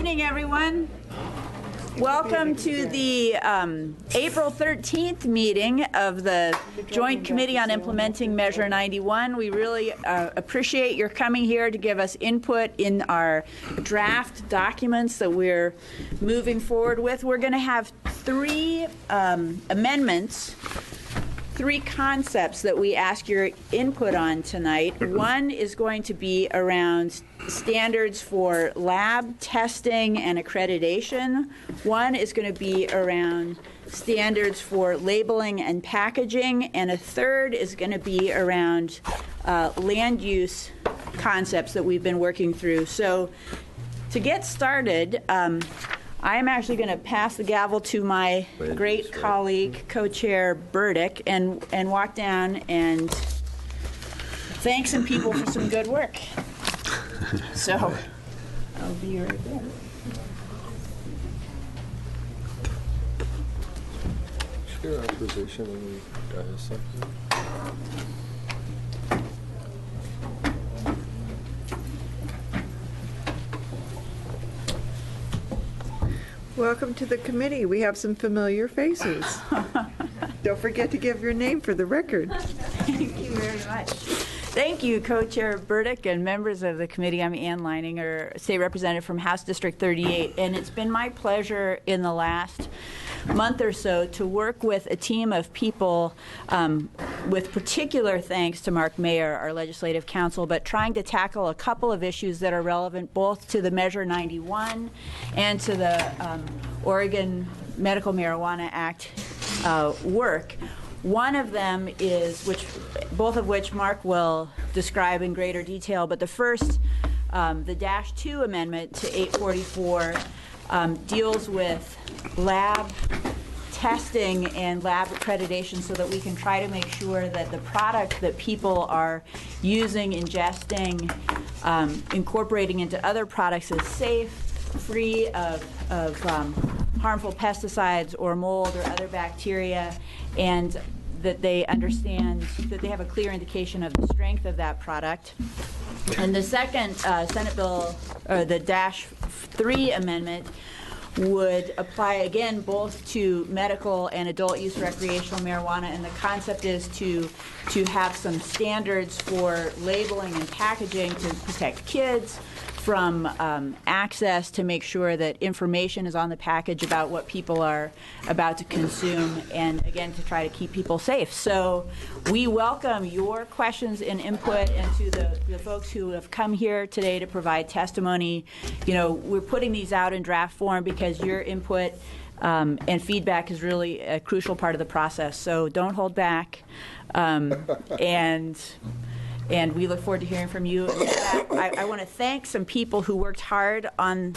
evening, everyone. Welcome to the April 13th meeting of the Joint Committee on Implementing Measure 91. We really appreciate your coming here to give us input in our draft documents that we're moving forward with. We're going to have three amendments, three concepts that we ask your input on tonight. One is going to be around standards for lab testing and accreditation. One is going to be around standards for labeling and packaging. And a third is going to be around land use concepts that we've been working through. So to get started, I am actually going to pass the gavel to my great colleague, Co-Chair Burdick, and walk down and thank some people for some good work. So I'll be right there. Share authorization on the dais. Welcome to the committee. We have some familiar faces. Don't forget to give your name for the record. Thank you very much. Thank you, Co-Chair Burdick and members of the committee. I'm Ann Leininger, State Representative from House District 38, and it's been my pleasure in the last month or so to work with a team of people with particular thanks to Mark Mayer, our legislative counsel, but trying to tackle a couple of issues that are relevant both to the Measure 91 and to the Oregon Medical Marijuana Act work. One of them is, both of which Mark will describe in greater detail, but the first, the -2 amendment to 844, deals with lab testing and lab accreditation so that we can try to make sure that the product that people are using, ingesting, incorporating into other products is safe, free of harmful pesticides or mold or other bacteria, and that they understand, that they have a clear indication of the strength of that product. And the second Senate bill, or the -3 amendment, would apply again both to medical and adult use recreational marijuana, and the concept is to have some standards for labeling and packaging to protect kids from access, to make sure that information is on the package about what people are about to consume, and again to try to keep people safe. So we welcome your questions and input, and to the folks who have come here today to provide testimony. You know, we're putting these out in draft form because your input and feedback is really a crucial part of the process. So don't hold back, and we look forward to hearing from you. In fact, I want to thank some people who worked hard on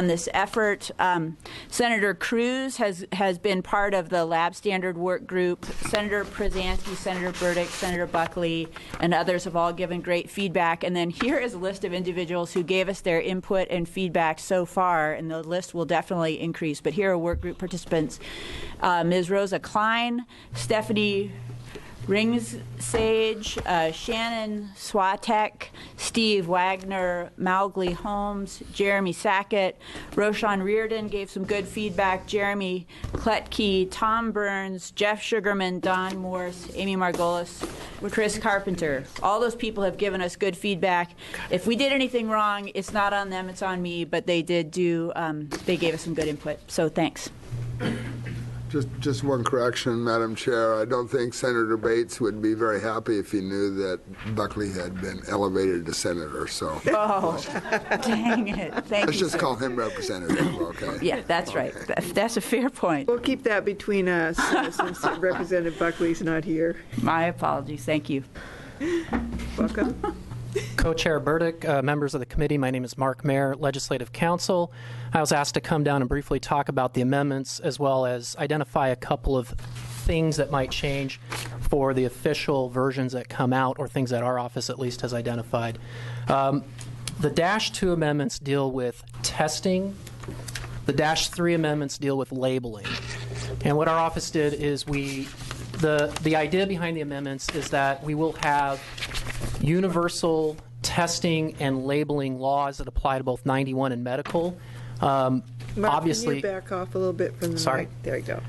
this effort. Senator Cruz has been part of the lab standard work group. Senator Przansky, Senator Burdick, Senator Buckley, and others have all given great feedback. And then here is a list of individuals who gave us their input and feedback so far, and the list will definitely increase. But here are work group participants: Ms. Rosa Klein, Stephanie Ringsage, Shannon Swatek, Steve Wagner, Mowgli Holmes, Jeremy Sackett, Roshan Reardon gave some good feedback, Jeremy Kletke, Tom Burns, Jeff Sugarman, Don Morse, Amy Margolis, Chris Carpenter. All those people have given us good feedback. If we did anything wrong, it's not on them, it's on me, but they did they gave us some good input. So thanks. Just one correction, Madam Chair. I don't think Senator Bates would be very happy if he knew that Buckley had been elevated to senator. So. Oh, dang it! Thank you. Let's just sir. call him representative. Okay. Yeah, that's right. That's a fair point. We'll keep that between us since Representative Buckley's not here. My apologies. Thank you. Welcome. Co-Chair Burdick, members of the committee, my name is Mark Mayer, Legislative Counsel. I was asked to come down and briefly talk about the amendments as well as identify a couple of things that might change for the official versions that come out, or things that our office at least has identified. The -2 amendments deal with testing. The -3 amendments deal with labeling. And what our office did is the idea behind the amendments is that we will have universal testing and labeling laws that apply to both 91 and medical, Mark, Obviously, can you back off a little bit from the Sorry. mic? There you go.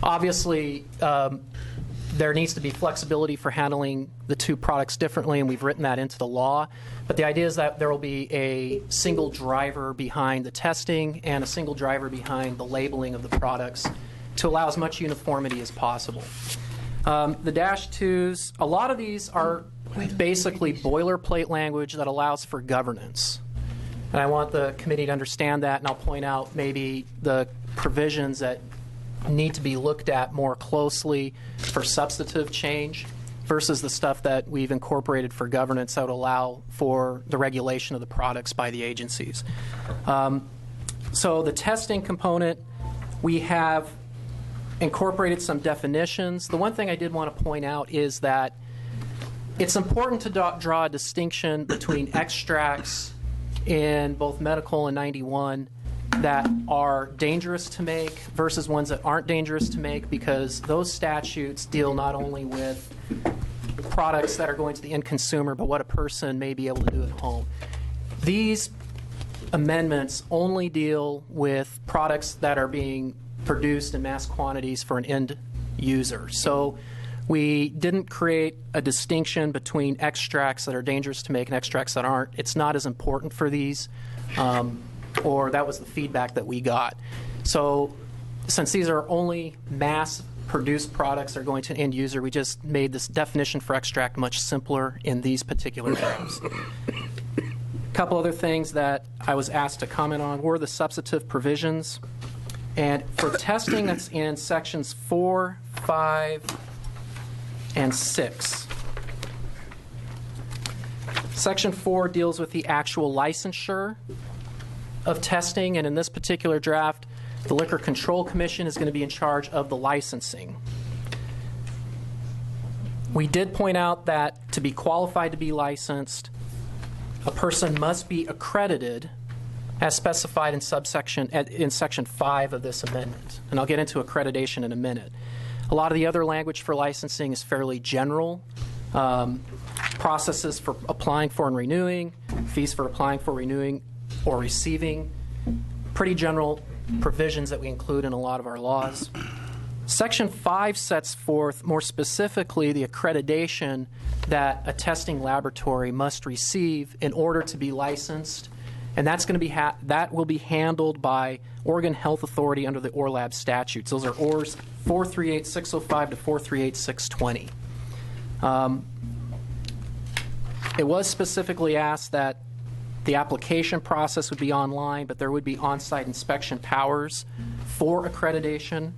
obviously, there needs to be flexibility for handling the two products differently, and we've written that into the law. But the idea is that there will be a single driver behind the testing and a single driver behind the labeling of the products to allow as much uniformity as possible. The Dash 2s, a lot of these are basically boilerplate language that allows for governance. And I want the committee to understand that, and I'll point out maybe the provisions that need to be looked at more closely for substantive change versus the stuff that we've incorporated for governance that would allow for the regulation of the products by the agencies. So the testing component, we have incorporated some definitions. The one thing I did want to point out is that it's important to draw a distinction between extracts in both medical and 91 that are dangerous to make versus ones that aren't dangerous to make, because those statutes deal not only with products that are going to the end consumer, but what a person may be able to do at home. These amendments only deal with products that are being produced in mass quantities for an end user. So we didn't create a distinction between extracts that are dangerous to make and extracts that aren't. It's not as important for these, or that was the feedback that we got. So since these are only mass-produced products that are going to an end user, we just made this definition for extract much simpler in these particular terms. A couple other things that I was asked to comment on were the substantive provisions. And for testing, that's in sections 4, 5, and 6. Section 4 deals with the actual licensure of testing, and in this particular draft, the Liquor Control Commission is going to be in charge of the licensing. We did point out that to be qualified to be licensed, a person must be accredited as specified in Section 5 of this amendment. And I'll get into accreditation in a minute. A lot of the other language for licensing is fairly general. Processes for applying for and renewing, fees for applying for, renewing, or receiving. Pretty general provisions that we include in a lot of our laws. Section 5 sets forth more specifically the accreditation that a testing laboratory must receive in order to be licensed, and that's going to be that will be handled by Oregon Health Authority under the ORLAB statutes. Those are ORS 438605 to 438620. It was specifically asked that the application process would be online, but there would be on-site inspection powers for accreditation.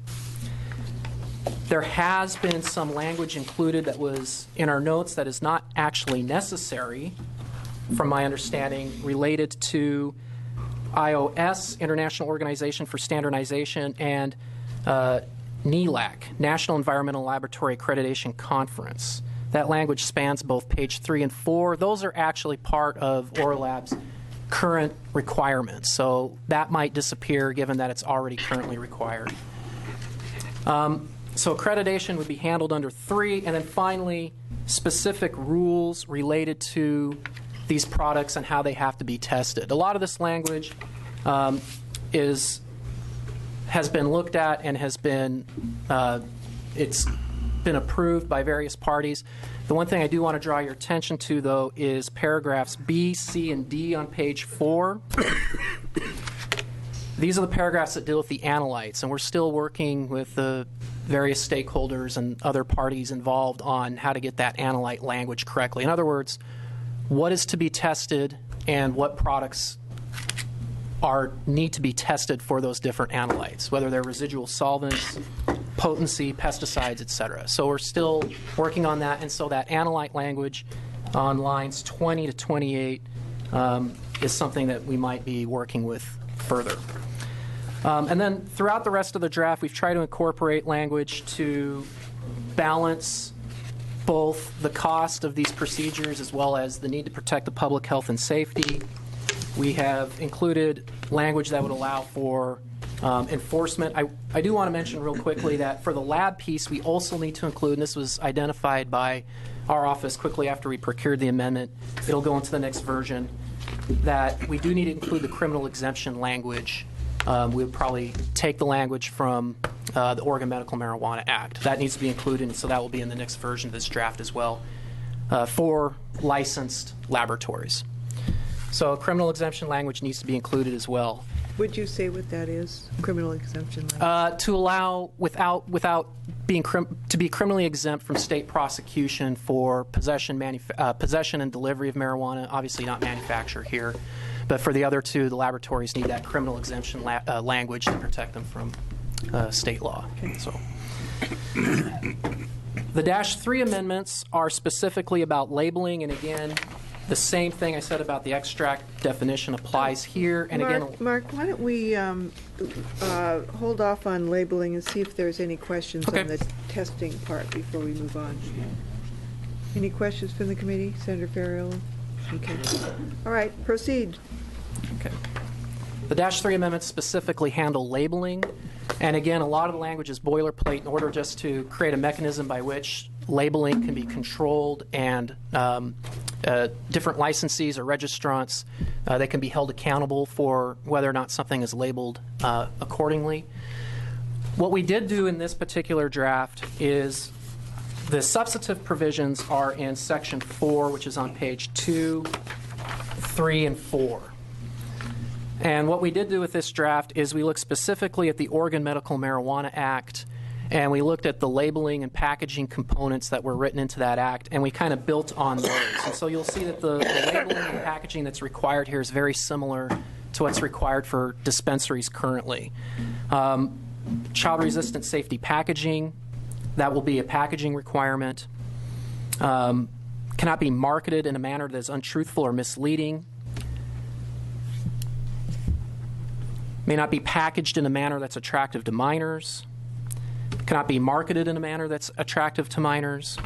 There has been some language included that was in our notes that is not actually necessary, from my understanding, related to IOS, International Organization for Standardization, and NELAC, National Environmental Laboratory Accreditation Conference. That language spans both page 3 and 4. Those are actually part of ORLAB's current requirements, so that might disappear given that it's already currently required. So accreditation would be handled under 3, and then finally, specific rules related to these products and how they have to be tested. A lot of this language has been looked at and has been it's been approved by various parties. The one thing I do want to draw your attention to, though, is paragraphs B, C, and D on page 4. These are the paragraphs that deal with the analytes, and we're still working with the various stakeholders and other parties involved on how to get that analyte language correctly. In other words, what is to be tested and what products need to be tested for those different analytes, whether they're residual solvents, potency, pesticides, et cetera. So we're still working on that, and so that analyte language on lines 20 to 28 is something that we might be working with further. And then throughout the rest of the draft, we've tried to incorporate language to balance both the cost of these procedures as well as the need to protect the public health and safety. We have included language that would allow for enforcement. I do want to mention real quickly that for the lab piece, we also need to include, and this was identified by our office quickly after we procured the amendment, it'll go into the next version, that we do need to include the criminal exemption language we would probably take the language from the Oregon Medical Marijuana Act. That needs to be included, and so that will be in the next version of this draft as well for licensed laboratories. So criminal exemption language needs to be included as well. Would you say what that is, criminal exemption language? To allow, without being to be criminally exempt from state prosecution for possession and delivery of marijuana, obviously not manufacture here, but for the other two, the laboratories need that criminal exemption language to protect them from state law. Okay. So, the -3 amendments are specifically about labeling, and again, the same thing I said about the extract definition applies here. And Mark, why don't we hold off on labeling and see if there's any questions on the testing part before we move on. Any questions from the committee? Senator Ferriello? Okay. All right, proceed. Okay. The -3 amendments specifically handle labeling. And again, a lot of the language is boilerplate in order just to create a mechanism by which labeling can be controlled, and different licensees or registrants, they can be held accountable for whether or not something is labeled accordingly. What we did do in this particular draft is the substantive provisions are in Section 4, which is on page 2, 3, and 4. And what we did do with this draft is we looked specifically at the Oregon Medical Marijuana Act, and we looked at the labeling and packaging components that were written into that act, and we kind of built on those. And so you'll see that the labeling and packaging that's required here is very similar to what's required for dispensaries currently. Child-resistant safety packaging, that will be a packaging requirement. Cannot be marketed in a manner that is untruthful or misleading. May not be packaged in a manner that's attractive to minors. Cannot be marketed in a manner that's attractive to minors.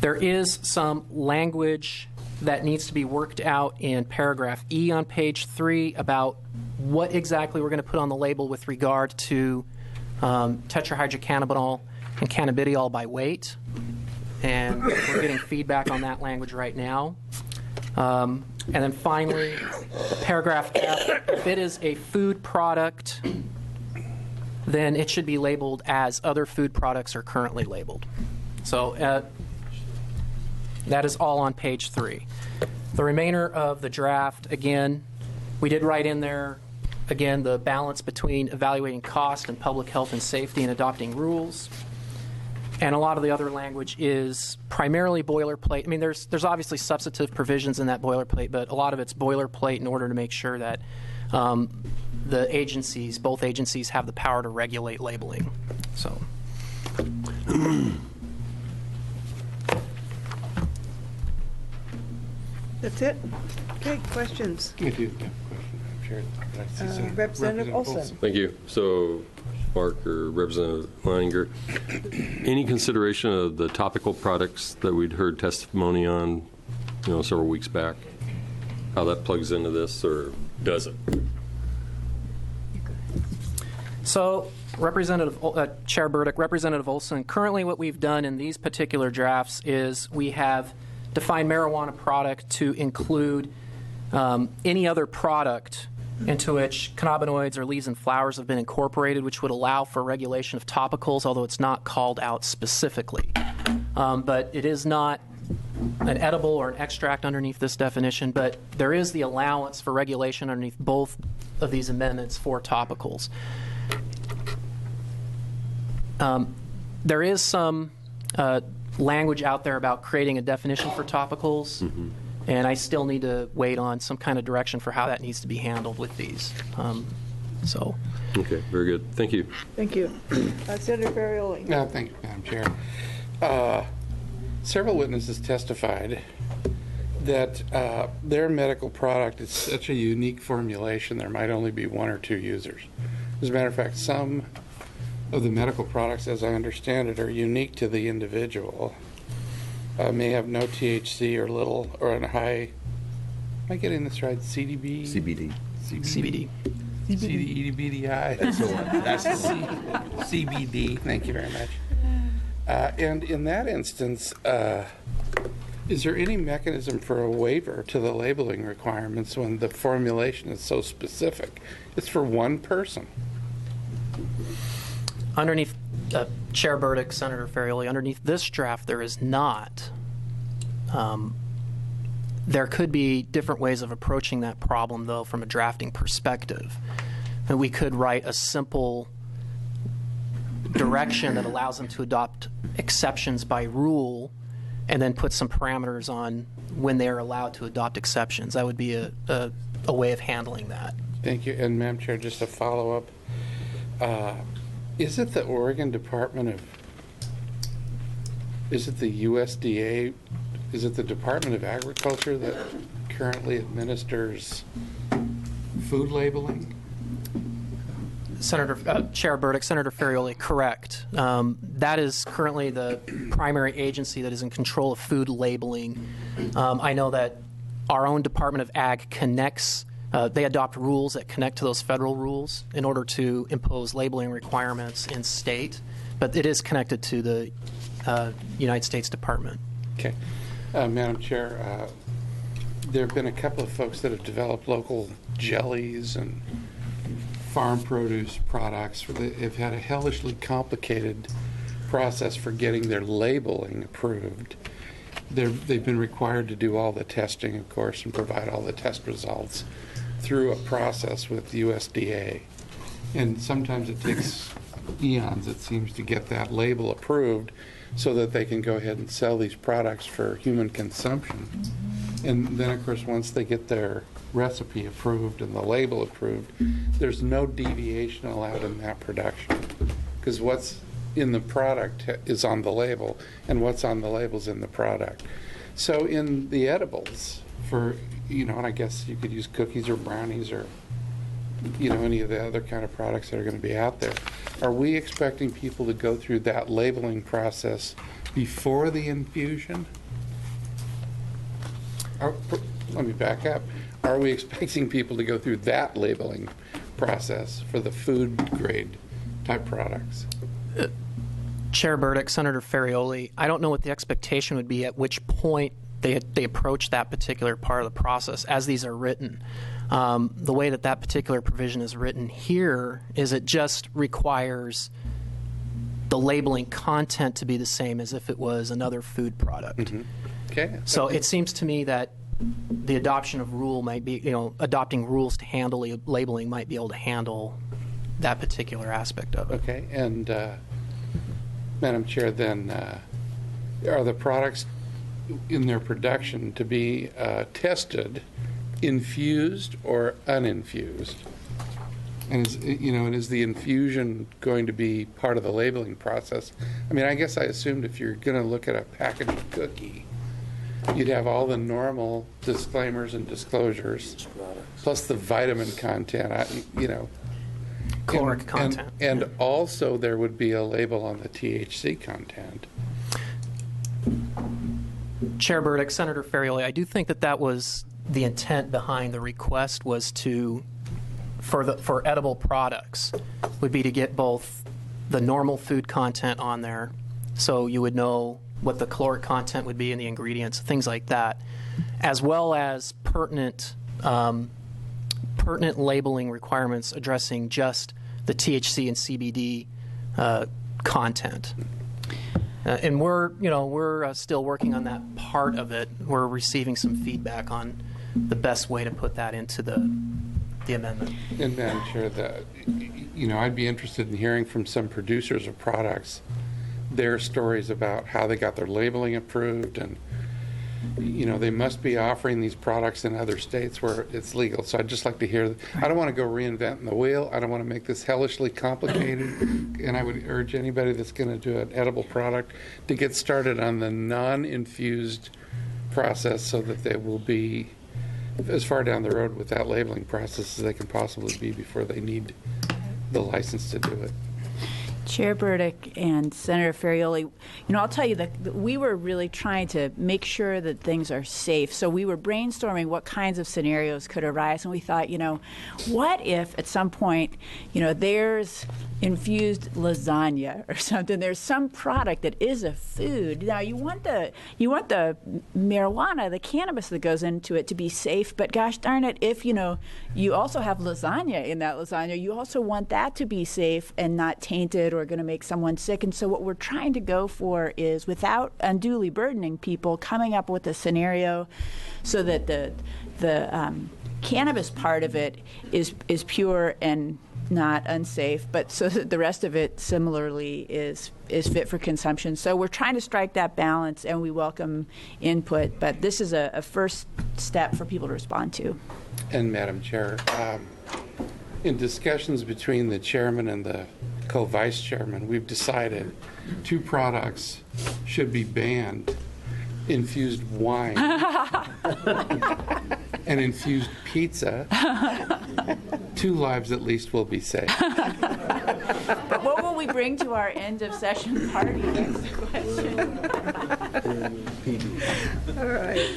There is some language that needs to be worked out in paragraph E on page 3 about what exactly we're going to put on the label with regard to tetrahydrocannabinol and cannabidiol by weight. And we're getting feedback on that language right now. And then finally, paragraph F, if it is a food product, then it should be labeled as other food products are currently labeled. So that is all on page 3. The remainder of the draft, again, we did write in there, again, the balance between evaluating cost and public health and safety and adopting rules. And a lot of the other language is primarily boilerplate. I mean, there's obviously substantive provisions in that boilerplate, but a lot of it's boilerplate in order to make sure that the agencies, both agencies, have the power to regulate labeling. So. That's it? Okay, questions? I do have a question, Madam Chair. Representative Olson. Thank you. So, Mark or Representative Leininger, any consideration of the topical products that we'd heard testimony on, several weeks back? How that plugs into this, or does it? So, Chair Burdick, Representative Olson, currently what we've done in these particular drafts is we have defined marijuana product to include any other product into which cannabinoids or leaves and flowers have been incorporated, which would allow for regulation of topicals, although it's not called out specifically. But it is not an edible or an extract underneath this definition, but there is the allowance for regulation underneath both of these amendments for topicals. There is some language out there about creating a definition for topicals. Mm-hmm. And I still need to wait on some kind of direction for how that needs to be handled with these. Okay, very good. Thank you. Thank you. Senator Ferrioli. Thank you, Madam Chair. Several witnesses testified that their medical product is such a unique formulation there might only be 1 or 2 users. As a matter of fact, some of the medical products, as I understand it, are unique to the individual. May have no THC or little or a high. Am I getting this right? CBD. CBD. CBDI. That's the one. That's CBD. Thank you very much. And in that instance, Is there any mechanism for a waiver to the labeling requirements when the formulation is so specific? It's for one person. Underneath Chair Burdick, Senator Ferrioli, underneath this draft, there is not. There could be different ways of approaching that problem, though, from a drafting perspective. And we could write a simple direction that allows them to adopt exceptions by rule and then put some parameters on when they are allowed to adopt exceptions. That would be a way of handling that. Thank you. And Madam Chair, just a follow-up. Is it the Oregon Department of, is it the USDA, is it the Department of Agriculture that currently administers food labeling? Chair Burdick, Senator Ferrioli, correct. That is currently the primary agency that is in control of food labeling. I know that our own Department of Ag connects, they adopt rules that connect to those federal rules in order to impose labeling requirements in state, but it is connected to the United States Department. Okay. Madam Chair, there have been a couple of folks that have developed local jellies and farm produce products. They've had a hellishly complicated process for getting their labeling approved. They've been required to do all the testing, of course, and provide all the test results through a process with the USDA. And sometimes it takes eons, it seems, to get that label approved so that they can go ahead and sell these products for human consumption. And then, of course, once they get their recipe approved and the label approved, there's no deviation allowed in that production, because what's in the product is on the label, and what's on the label is in the product. So in the edibles, for, and I guess you could use cookies or brownies or, any of the other kind of products that are going to be out there, are we expecting people to go through that labeling process before the infusion? Let me back up. Are we expecting people to go through that labeling process for the food grade type products? Chair Burdick, Senator Ferrioli, I don't know what the expectation would be at which point they approach that particular part of the process as these are written. The way that particular provision is written here is it just requires the labeling content to be the same as if it was another food product. Mm-hmm. Okay. So it seems to me that the adoption of rule might be, adopting rules to handle labeling might be able to handle that particular aspect of it. Okay. And Madam Chair, then are the products in their production to be tested, infused or uninfused? And is the infusion going to be part of the labeling process? I mean, I guess I assumed if you're going to look at a packaged cookie, you'd have all the normal disclaimers and disclosures, plus the vitamin content, Caloric content. And also there would be a label on the THC content. Chair Burdick, Senator Ferrioli, I do think that was the intent behind the request, was to, for edible products, would be to get both the normal food content on there, so you would know what the caloric content would be in the ingredients, things like that, as well as pertinent labeling requirements addressing just the THC and CBD content. And we're still working on that part of it. We're receiving some feedback on the best way to put that into the amendment. And Madam Chair, I'd be interested in hearing from some producers of products their stories about how they got their labeling approved, and they must be offering these products in other states where it's legal. So I'd just like to hear. I don't want to go reinventing the wheel. I don't want to make this hellishly complicated. And I would urge anybody that's going to do an edible product to get started on the non-infused process, so that they will be as far down the road with that labeling process as they can possibly be before they need the license to do it. Chair Burdick and Senator Ferrioli, I'll tell you that we were really trying to make sure that things are safe. So we were brainstorming what kinds of scenarios could arise, and we thought, what if at some point, there's infused lasagna or something. There's some product that is a food. Now you want the marijuana, the cannabis that goes into it to be safe, but gosh darn it, if you also have lasagna in that lasagna, you also want that to be safe and not tainted or going to make someone sick. And so what we're trying to go for is, without unduly burdening people, coming up with a scenario so that the cannabis part of it is pure and not unsafe, but so that the rest of it similarly is fit for consumption. So we're trying to strike that balance, and we welcome input, but this is a first step for people to respond to. And Madam Chair, in discussions between the chairman and the co-vice chairman, we've decided 2 products should be banned: infused wine and infused pizza. 2 lives at least will be saved. But what will we bring to our end of session party? That's the question. All right.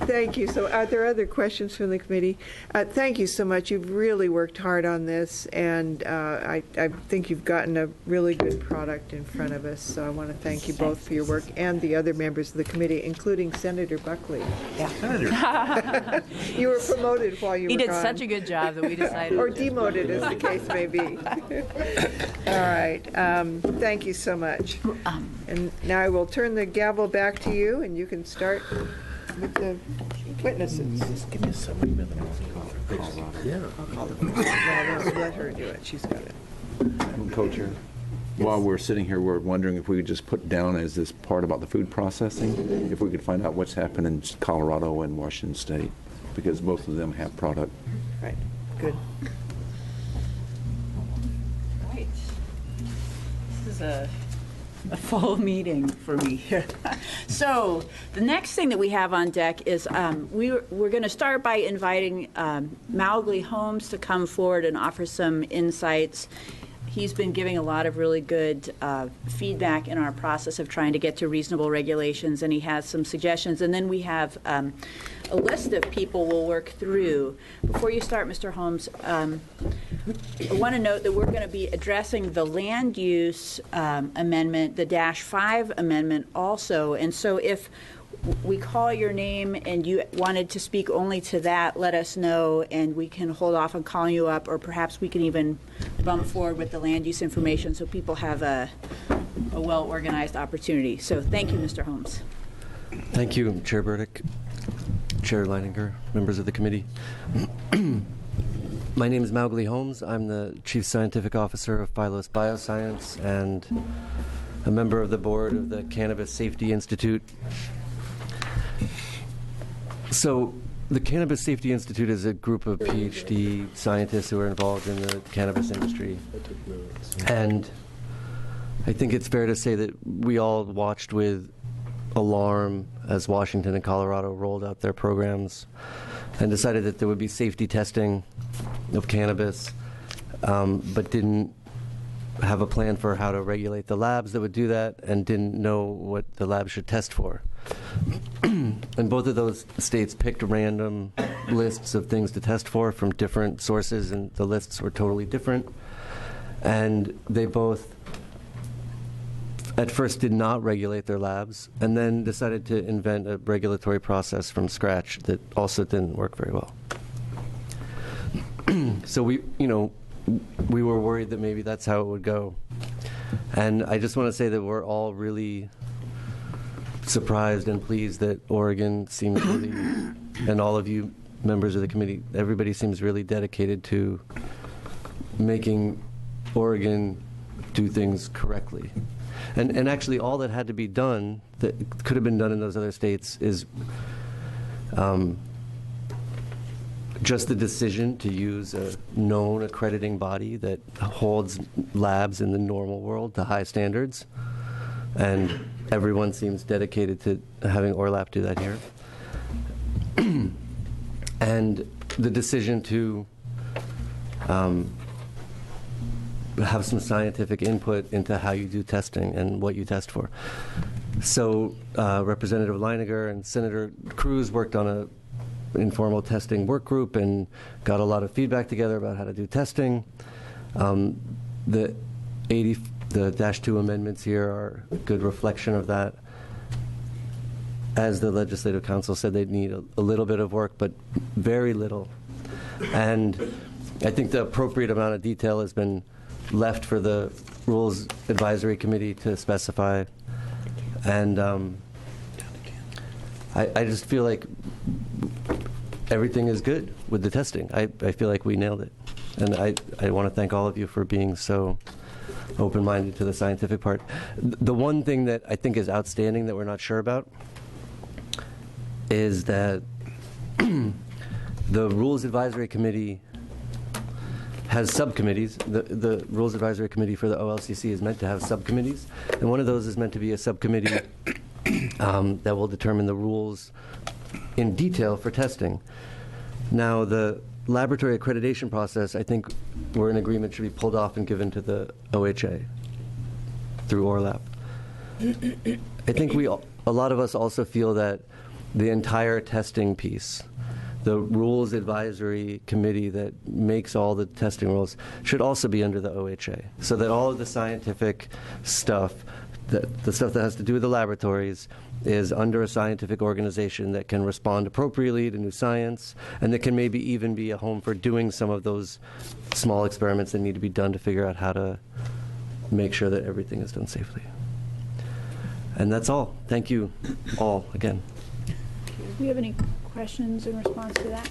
Thank you. So are there other questions from the committee? Thank you so much. You've really worked hard on this, and I think you've gotten a really good product in front of us. So I want to thank you both for your work, and the other members of the committee, including Senator Buckley. Yeah. Senator. You were promoted while you were gone. He did such a good job that we decided. Or demoted, as the case may be. All right. Thank you so much. And now I will turn the gavel back to you, and you can start with the witnesses. Just give me a summary. Yeah. I'll let her do it. She's got it. Co-chair. While we're sitting here, we're wondering if we could just put down as this part about the food processing, if we could find out what's happened in Colorado and Washington State, because both of them have product. Right. Good. Right. This is a full meeting for me here. So the next thing that we have on deck is we're going to start by inviting Mowgli Holmes to come forward and offer some insights. He's been giving a lot of really good feedback in our process of trying to get to reasonable regulations, and he has some suggestions. And then we have a list of people we'll work through. Before you start, Mr. Holmes, I want to note that we're going to be addressing the land use amendment, the -5 amendment also. And so if we call your name and you wanted to speak only to that, let us know, and we can hold off on calling you up, or perhaps we can even bump forward with the land use information so people have a well-organized opportunity. So thank you, Mr. Holmes. Thank you, Chair Burdick, Chair Leininger, members of the committee. My name is Mowgli Holmes. I'm the Chief Scientific Officer of Phylos Bioscience and a member of the board of the Cannabis Safety Institute. So the Cannabis Safety Institute is a group of PhD scientists who are involved in the cannabis industry. And I think it's fair to say that we all watched with alarm as Washington and Colorado rolled out their programs and decided that there would be safety testing of cannabis, but didn't have a plan for how to regulate the labs that would do that, and didn't know what the lab should test for. And both of those states picked random lists of things to test for from different sources, and the lists were totally different. And they both, at first, did not regulate their labs, and then decided to invent a regulatory process from scratch that also didn't work very well. So we were worried that maybe that's how it would go. And I just want to say that we're all really surprised and pleased that Oregon seems really, and all of you members of the committee, everybody seems really dedicated to making Oregon do things correctly. And actually all that had to be done, that could have been done in those other states, is just the decision to use a known accrediting body that holds labs in the normal world to high standards. And everyone seems dedicated to having ORLAP do that here. And the decision to have some scientific input into how you do testing and what you test for. So Representative Leininger and Senator Cruz worked on a informal testing work group and got a lot of feedback together about how to do testing. The -2 amendments here are a good reflection of that. As the Legislative Council said, they'd need a little bit of work, but very little. And I think the appropriate amount of detail has been left for the Rules Advisory Committee to specify. And I just feel like everything is good with the testing. I feel like we nailed it. And I want to thank all of you for being so open-minded to the scientific part. The one thing that I think is outstanding that we're not sure about is that the Rules Advisory Committee has subcommittees. The Rules Advisory Committee for the OLCC is meant to have subcommittees, and one of those is meant to be a subcommittee that will determine the rules in detail for testing. Now, the laboratory accreditation process, I think we're in agreement, should be pulled off and given to the OHA through ORLAP. I think a lot of us also feel that the entire testing piece, the Rules Advisory Committee that makes all the testing rules, should also be under the OHA, so that all of the scientific stuff, the stuff that has to do with the laboratories, is under a scientific organization that can respond appropriately to new science, and that can maybe even be a home for doing some of those small experiments that need to be done to figure out how to make sure that everything is done safely. And that's all. Thank you all again. Do you have any questions in response to that?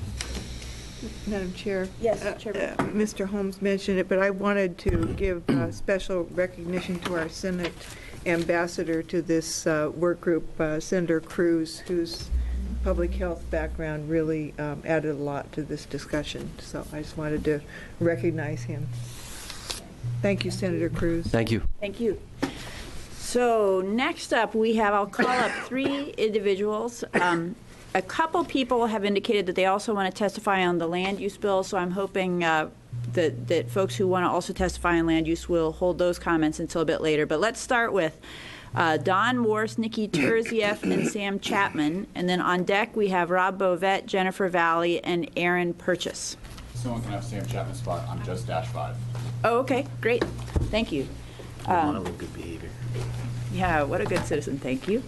Madam Chair? Yes, Chair. Mr. Holmes mentioned it, but I wanted to give special recognition to our Senate ambassador to this work group, Senator Cruz, whose public health background really added a lot to this discussion. So I just wanted to recognize him. Thank you, Senator Cruz. Thank you. Thank you. So next up, I'll call up 3 individuals. A couple people have indicated that they also want to testify on the land use bill, so I'm hoping that folks who want to also testify on land use will hold those comments until a bit later. But let's start with Don Morse, Nikki Terzieff, and Sam Chapman. And then on deck, we have Rob Bovett, Jennifer Valley, and Aaron Purchase. Someone can have Sam Chapman's spot. I'm just -5. Oh, okay, great. Thank you. Model of good behavior. Yeah, what a good citizen. Thank you.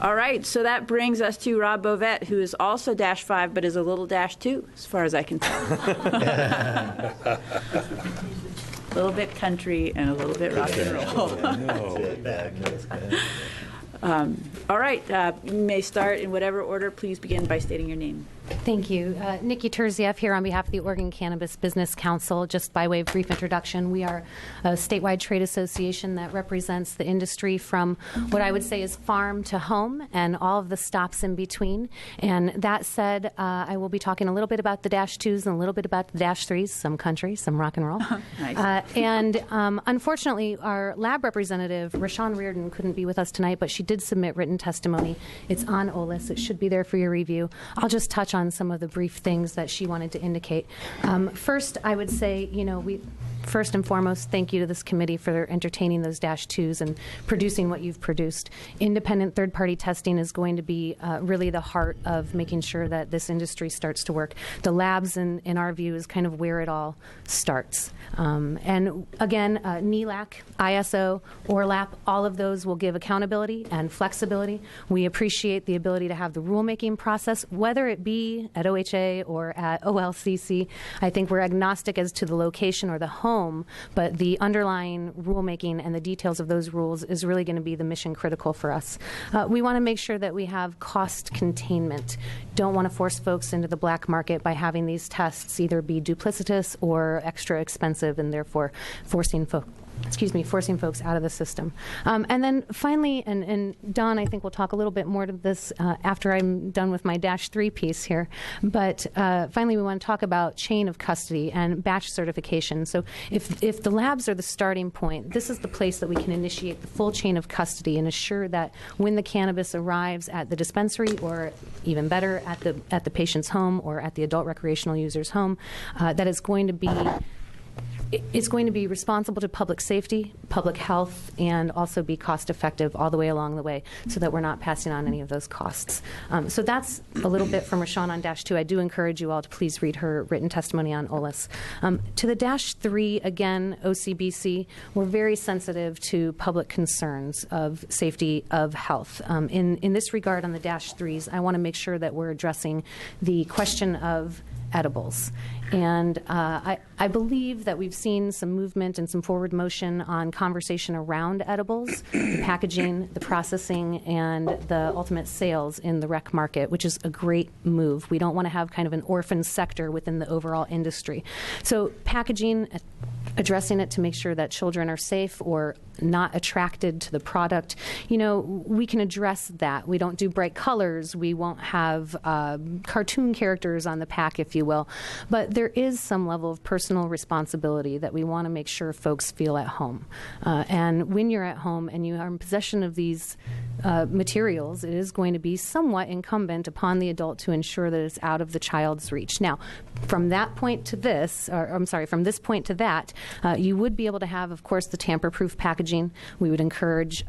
All right, so that brings us to Rob Bovett, who is also -5, but is a little -2, as far as I can tell. A little bit country and a little bit rock and roll. All right, you may start in whatever order. Please begin by stating your name. Thank you. Nikki Terzieff here on behalf of the Oregon Cannabis Business Council. Just by way of brief introduction, we are a statewide trade association that represents the industry from what I would say is farm to home and all of the stops in between. And that said, I will be talking a little bit about the -2s and a little bit about the -3s, some country, some rock and roll. Nice. Unfortunately, our lab representative, Rashawn Reardon, couldn't be with us tonight, but she did submit written testimony. It's on OLIS. It should be there for your review. I'll just touch on some of the brief things that she wanted to indicate. First, I would say, first and foremost, thank you to this committee for entertaining those -2s and producing what you've produced. Independent third-party testing is going to be really the heart of making sure that this industry starts to work. The labs, in our view, is kind of where it all starts. And again, NELAC, ISO, ORLAP, all of those will give accountability and flexibility. We appreciate the ability to have the rulemaking process, whether it be at OHA or at OLCC. I think we're agnostic as to the location or the home, but the underlying rulemaking and the details of those rules is really going to be the mission critical for us. We want to make sure that we have cost containment. Don't want to force folks into the black market by having these tests either be duplicitous or extra expensive and therefore forcing folks out of the system. And then finally, and Don, I think we'll talk a little bit more to this after I'm done with my -3 piece here, but finally we want to talk about chain of custody and batch certification. So if the labs are the starting point, this is the place that we can initiate the full chain of custody and assure that when the cannabis arrives at the dispensary, or even better, at the patient's home or at the adult recreational user's home, that it's going to be it's going to be responsible to public safety, public health, and also be cost effective all the way along the way so that we're not passing on any of those costs. So that's a little bit from Rashawn on Dash 2. I do encourage you all to please read her written testimony on OLIS. To the Dash 3, again, OCBC, we're very sensitive to public concerns of safety of health. In this regard on the Dash 3s, I want to make sure that we're addressing the question of edibles. And I believe that we've seen some movement and some forward motion on conversation around edibles, the packaging, the processing, and the ultimate sales in the rec market, which is a great move. We don't want to have kind of an orphan sector within the overall industry. So packaging, addressing it to make sure that children are safe or not attracted to the product, we can address that. We don't do bright colors. We won't have cartoon characters on the pack, if you will. But there is some level of personal responsibility that we want to make sure folks feel at home. And when you're at home and you are in possession of these materials, it is going to be somewhat incumbent upon the adult to ensure that it's out of the child's reach. Now, from that point to this, from this point to that, you would be able to have, of course, the tamper-proof packaging. We would encourage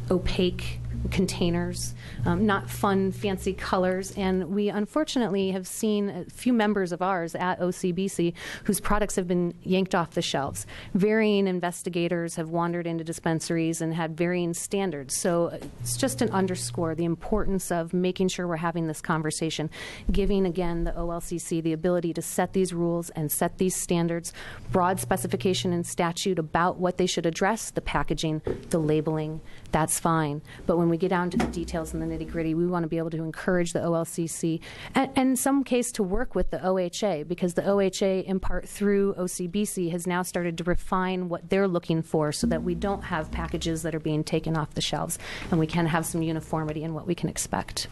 opaque containers, not fun, fancy colors. And we unfortunately have seen a few members of ours at OCBC whose products have been yanked off the shelves. Varying investigators have wandered into dispensaries and had varying standards. So it's just an underscore the importance of making sure we're having this conversation, giving, again, the OLCC the ability to set these rules and set these standards, broad specification in statute about what they should address, the packaging, the labeling, that's fine. But when we get down to the details and the nitty-gritty, we want to be able to encourage the OLCC and in some case to work with the OHA, because the OHA, in part through OCBC, has now started to refine what they're looking for so that we don't have packages that are being taken off the shelves and we can have some uniformity in what we can expect.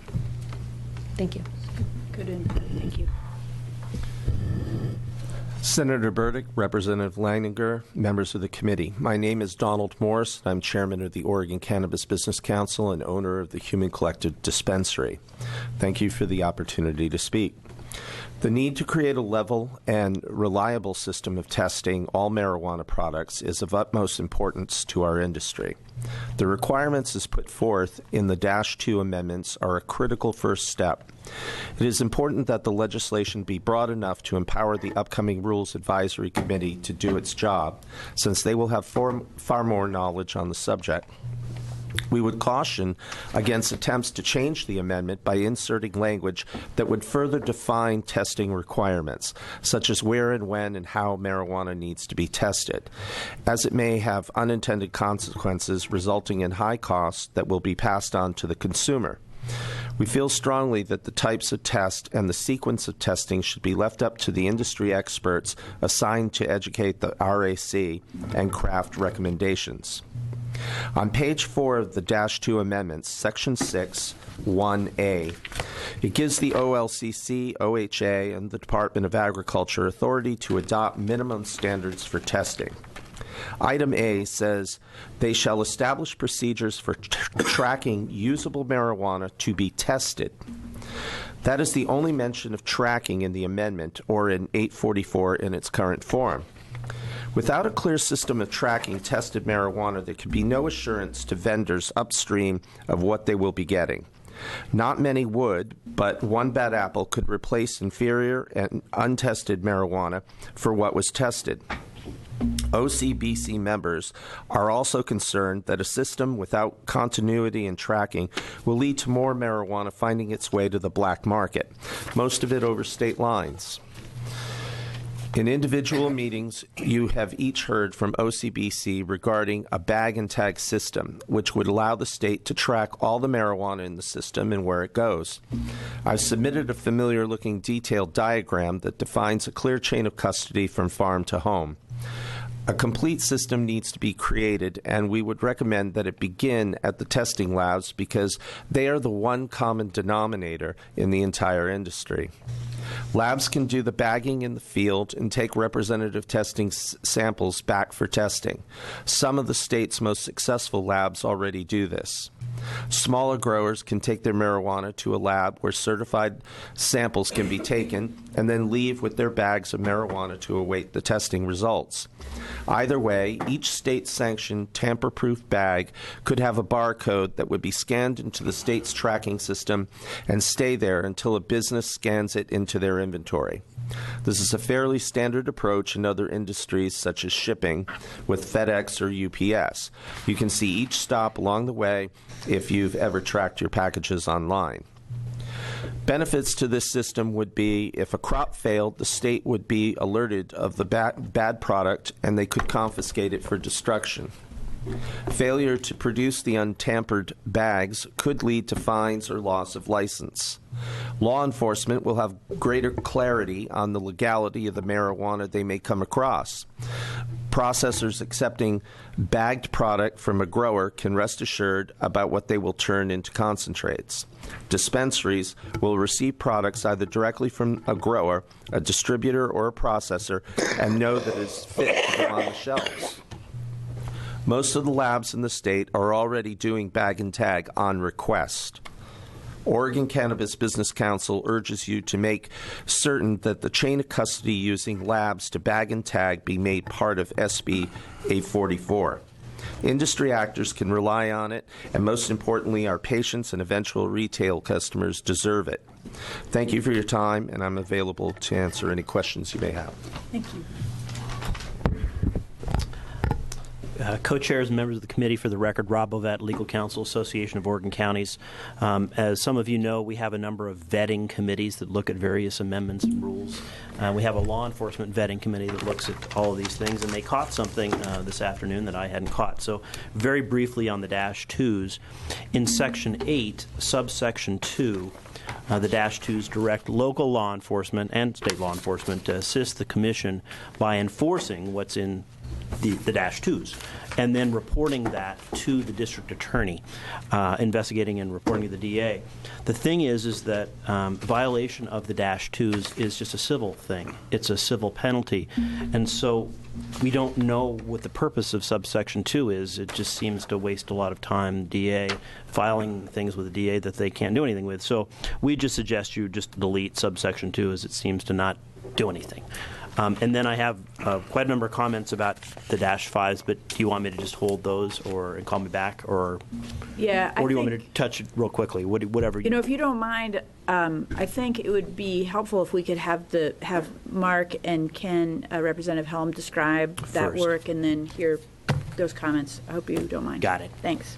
Thank you. Good input. Thank you. Senator Burdick, Representative Leininger, members of the committee. My name is Donald Morris. I'm chairman of the Oregon Cannabis Business Council and owner of the Human Collective Dispensary. Thank you for the opportunity to speak. The need to create a level and reliable system of testing all marijuana products is of utmost importance to our industry. The requirements as put forth in the Dash 2 amendments are a critical first step. It is important that the legislation be broad enough to empower the upcoming Rules Advisory Committee to do its job, since they will have far more knowledge on the subject. We would caution against attempts to change the amendment by inserting language that would further define testing requirements, such as where and when and how marijuana needs to be tested, as it may have unintended consequences resulting in high costs that will be passed on to the consumer. We feel strongly that the types of test and the sequence of testing should be left up to the industry experts assigned to educate the RAC and craft recommendations. On page 4 of the Dash 2 amendments, Section 6, 1A, it gives the OLCC, OHA, and the Department of Agriculture authority to adopt minimum standards for testing. Item A says they shall establish procedures for tracking usable marijuana to be tested. That is the only mention of tracking in the amendment or in 844 in its current form. Without a clear system of tracking tested marijuana, there can be no assurance to vendors upstream of what they will be getting. Not many would, but one bad apple could replace inferior and untested marijuana for what was tested. OCBC members are also concerned that a system without continuity and tracking will lead to more marijuana finding its way to the black market, most of it over state lines. In individual meetings, you have each heard from OCBC regarding a bag and tag system, which would allow the state to track all the marijuana in the system and where it goes. I've submitted a familiar-looking detailed diagram that defines a clear chain of custody from farm to home. A complete system needs to be created, and we would recommend that it begin at the testing labs because they are the one common denominator in the entire industry. Labs can do the bagging in the field and take representative testing samples back for testing. Some of the state's most successful labs already do this. Smaller growers can take their marijuana to a lab where certified samples can be taken and then leave with their bags of marijuana to await the testing results. Either way, each state-sanctioned tamper-proof bag could have a barcode that would be scanned into the state's tracking system and stay there until a business scans it into their inventory. This is a fairly standard approach in other industries such as shipping with FedEx or UPS. You can see each stop along the way if you've ever tracked your packages online. Benefits to this system would be if a crop failed, the state would be alerted of the bad product and they could confiscate it for destruction. Failure to produce the untampered bags could lead to fines or loss of license. Law enforcement will have greater clarity on the legality of the marijuana they may come across. Processors accepting bagged product from a grower can rest assured about what they will turn into concentrates. Dispensaries will receive products either directly from a grower, a distributor, or a processor and know that it is fit to go on the shelves. Most of the labs in the state are already doing bag and tag on request. Oregon Cannabis Business Council urges you to make certain that the chain of custody using labs to bag and tag be made part of SB 844. Industry actors can rely on it, and most importantly, our patients and eventual retail customers deserve it. Thank you for your time, and I'm available to answer any questions you may have. Thank you. Co-chairs and members of the committee, for the record, Rob Bovet, Legal Counsel, Association of Oregon Counties. As some of you know, we have a number of vetting committees that look at various amendments and rules. We have a law enforcement vetting committee that looks at all of these things, and they caught something this afternoon that I hadn't caught. So very briefly on the -2s, in Section 8, subsection 2, the -2s direct local law enforcement and state law enforcement to assist the Commission by enforcing what's in the -2s, and then reporting that to the district attorney, investigating and reporting to the DA. The thing is that violation of the -2s is just a civil thing. It's a civil penalty. And so we don't know what the purpose of subsection 2 is. It just seems to waste a lot of time, DA, filing things with the DA that they can't do anything with. So we just suggest you just delete subsection 2 as it seems to not do anything. And then I have quite a number of comments about the -5s, but do you want me to just hold those and call me back, or yeah, or do you want me to touch it real quickly? Whatever. You know, if you don't mind, I think it would be helpful if we could have Mark and Ken, Representative Helm, describe that First. work, and then hear those comments. I hope you don't mind. Got it. Thanks.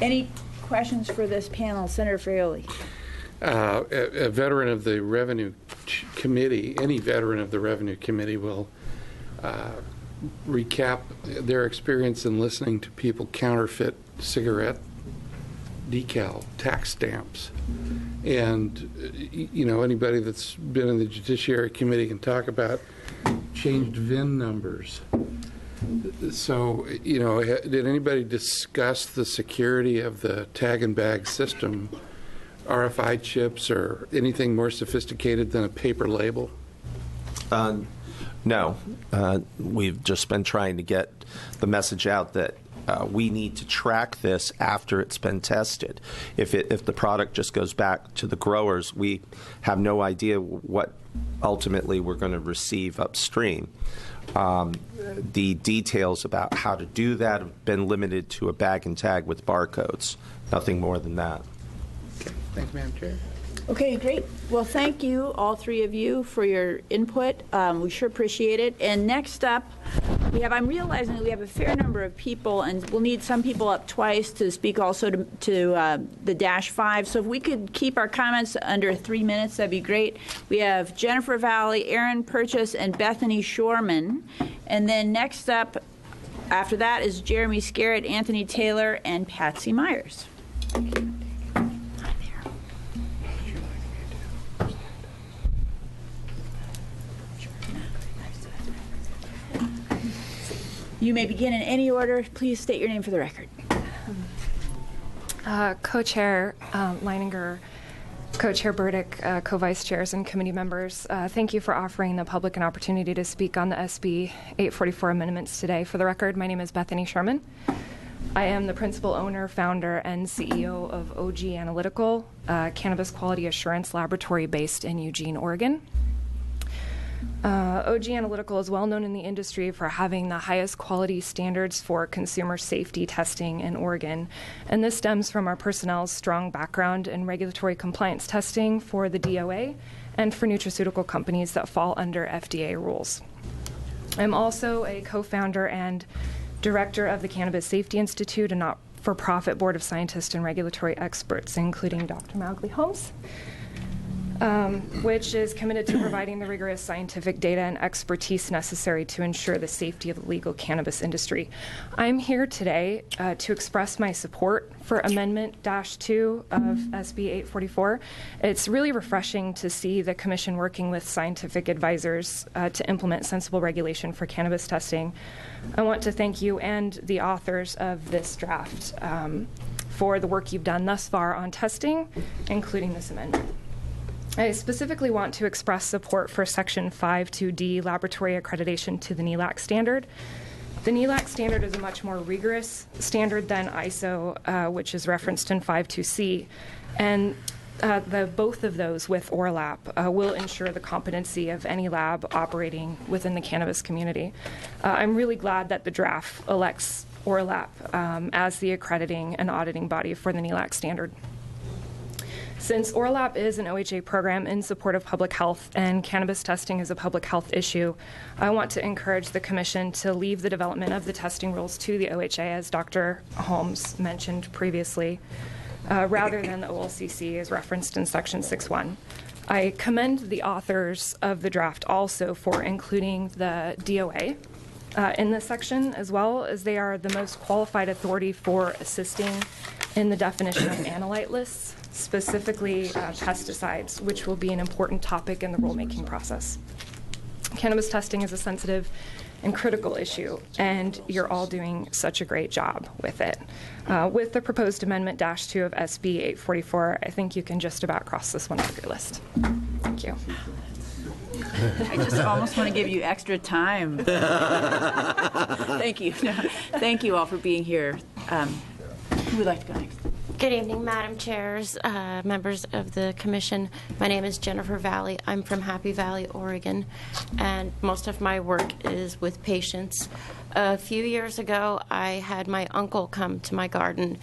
Any questions for this panel, Senator Fraioli? A veteran of the Revenue Committee, any veteran of the Revenue Committee will recap their experience in listening to people counterfeit cigarette decal tax stamps. And, you know, anybody that's been in the Judiciary Committee can talk about changed VIN numbers. So, you know, did anybody discuss the security of the tag and bag system, RFI chips, or anything more sophisticated than a paper label? No. We've just been trying to get the message out that we need to track this after it's been tested. If the product just goes back to the growers, we have no idea what ultimately we're going to receive upstream. The details about how to do that have been limited to a bag and tag with barcodes. Nothing more than that. Okay. Thanks, Madam Chair. Okay, great. Well, thank you, all three of you, for your input. We sure appreciate it. And next up, I'm realizing that we have a fair number of people, and we'll need some people up twice to speak also to the -5. So if we could keep our comments under 3 minutes, that'd be great. We have Jennifer Valley, Aaron Purchase, and Bethany Shorman. And then next up, after that, is Jeremy Scarrett, Anthony Taylor, and Patsy Myers. You may begin in any order. Please state your name for the record. Co-Chair Leininger, Co-Chair Burdick, co-vice chairs, and committee members, thank you for offering the public an opportunity to speak on the SB 844 amendments today. For the record, my name is Bethany Sherman. I am the principal owner, founder, and CEO of OG Analytical, cannabis quality assurance laboratory based in Eugene, Oregon. OG Analytical is well known in the industry for having the highest quality standards for consumer safety testing in Oregon, and this stems from our personnel's strong background in regulatory compliance testing for the DOA and for nutraceutical companies that fall under FDA rules. I'm also a co-founder and director of the Cannabis Safety Institute, a not-for-profit board of scientists and regulatory experts, including Dr. Mowgli Holmes, which is committed to providing the rigorous scientific data and expertise necessary to ensure the safety of the legal cannabis industry. I'm here today to express my support for Amendment -2 of SB 844. It's really refreshing to see the Commission working with scientific advisors to implement sensible regulation for cannabis testing. I want to thank you and the authors of this draft for the work you've done thus far on testing, including this amendment. I specifically want to express support for Section 5.2D, laboratory accreditation to the NELAC standard. The NELAC standard is a much more rigorous standard than ISO, which is referenced in 5.2C, and both of those with ORLAP will ensure the competency of any lab operating within the cannabis community. I'm really glad that the draft elects ORLAP as the accrediting and auditing body for the NELAC standard. Since ORLAP is an OHA program in support of public health and cannabis testing is a public health issue, I want to encourage the Commission to leave the development of the testing rules to the OHA, as Dr. Holmes mentioned previously, rather than the OLCC as referenced in Section 6.1. I commend the authors of the draft also for including the DOA in this section, as well as they are the most qualified authority for assisting in the definition of analyte lists, specifically pesticides, which will be an important topic in the rulemaking process. Cannabis testing is a sensitive and critical issue, and you're all doing such a great job with it. With the proposed Amendment -2 of SB 844, I think you can just about cross this one off your list. Thank you. I just almost want to give you extra time. Thank you. No, thank you all for being here. Who would like to go next? Good evening, Madam Chairs, members of the Commission. My name is Jennifer Valley. I'm from Happy Valley, Oregon, and most of my work is with patients. A few years ago, I had my uncle come to my garden,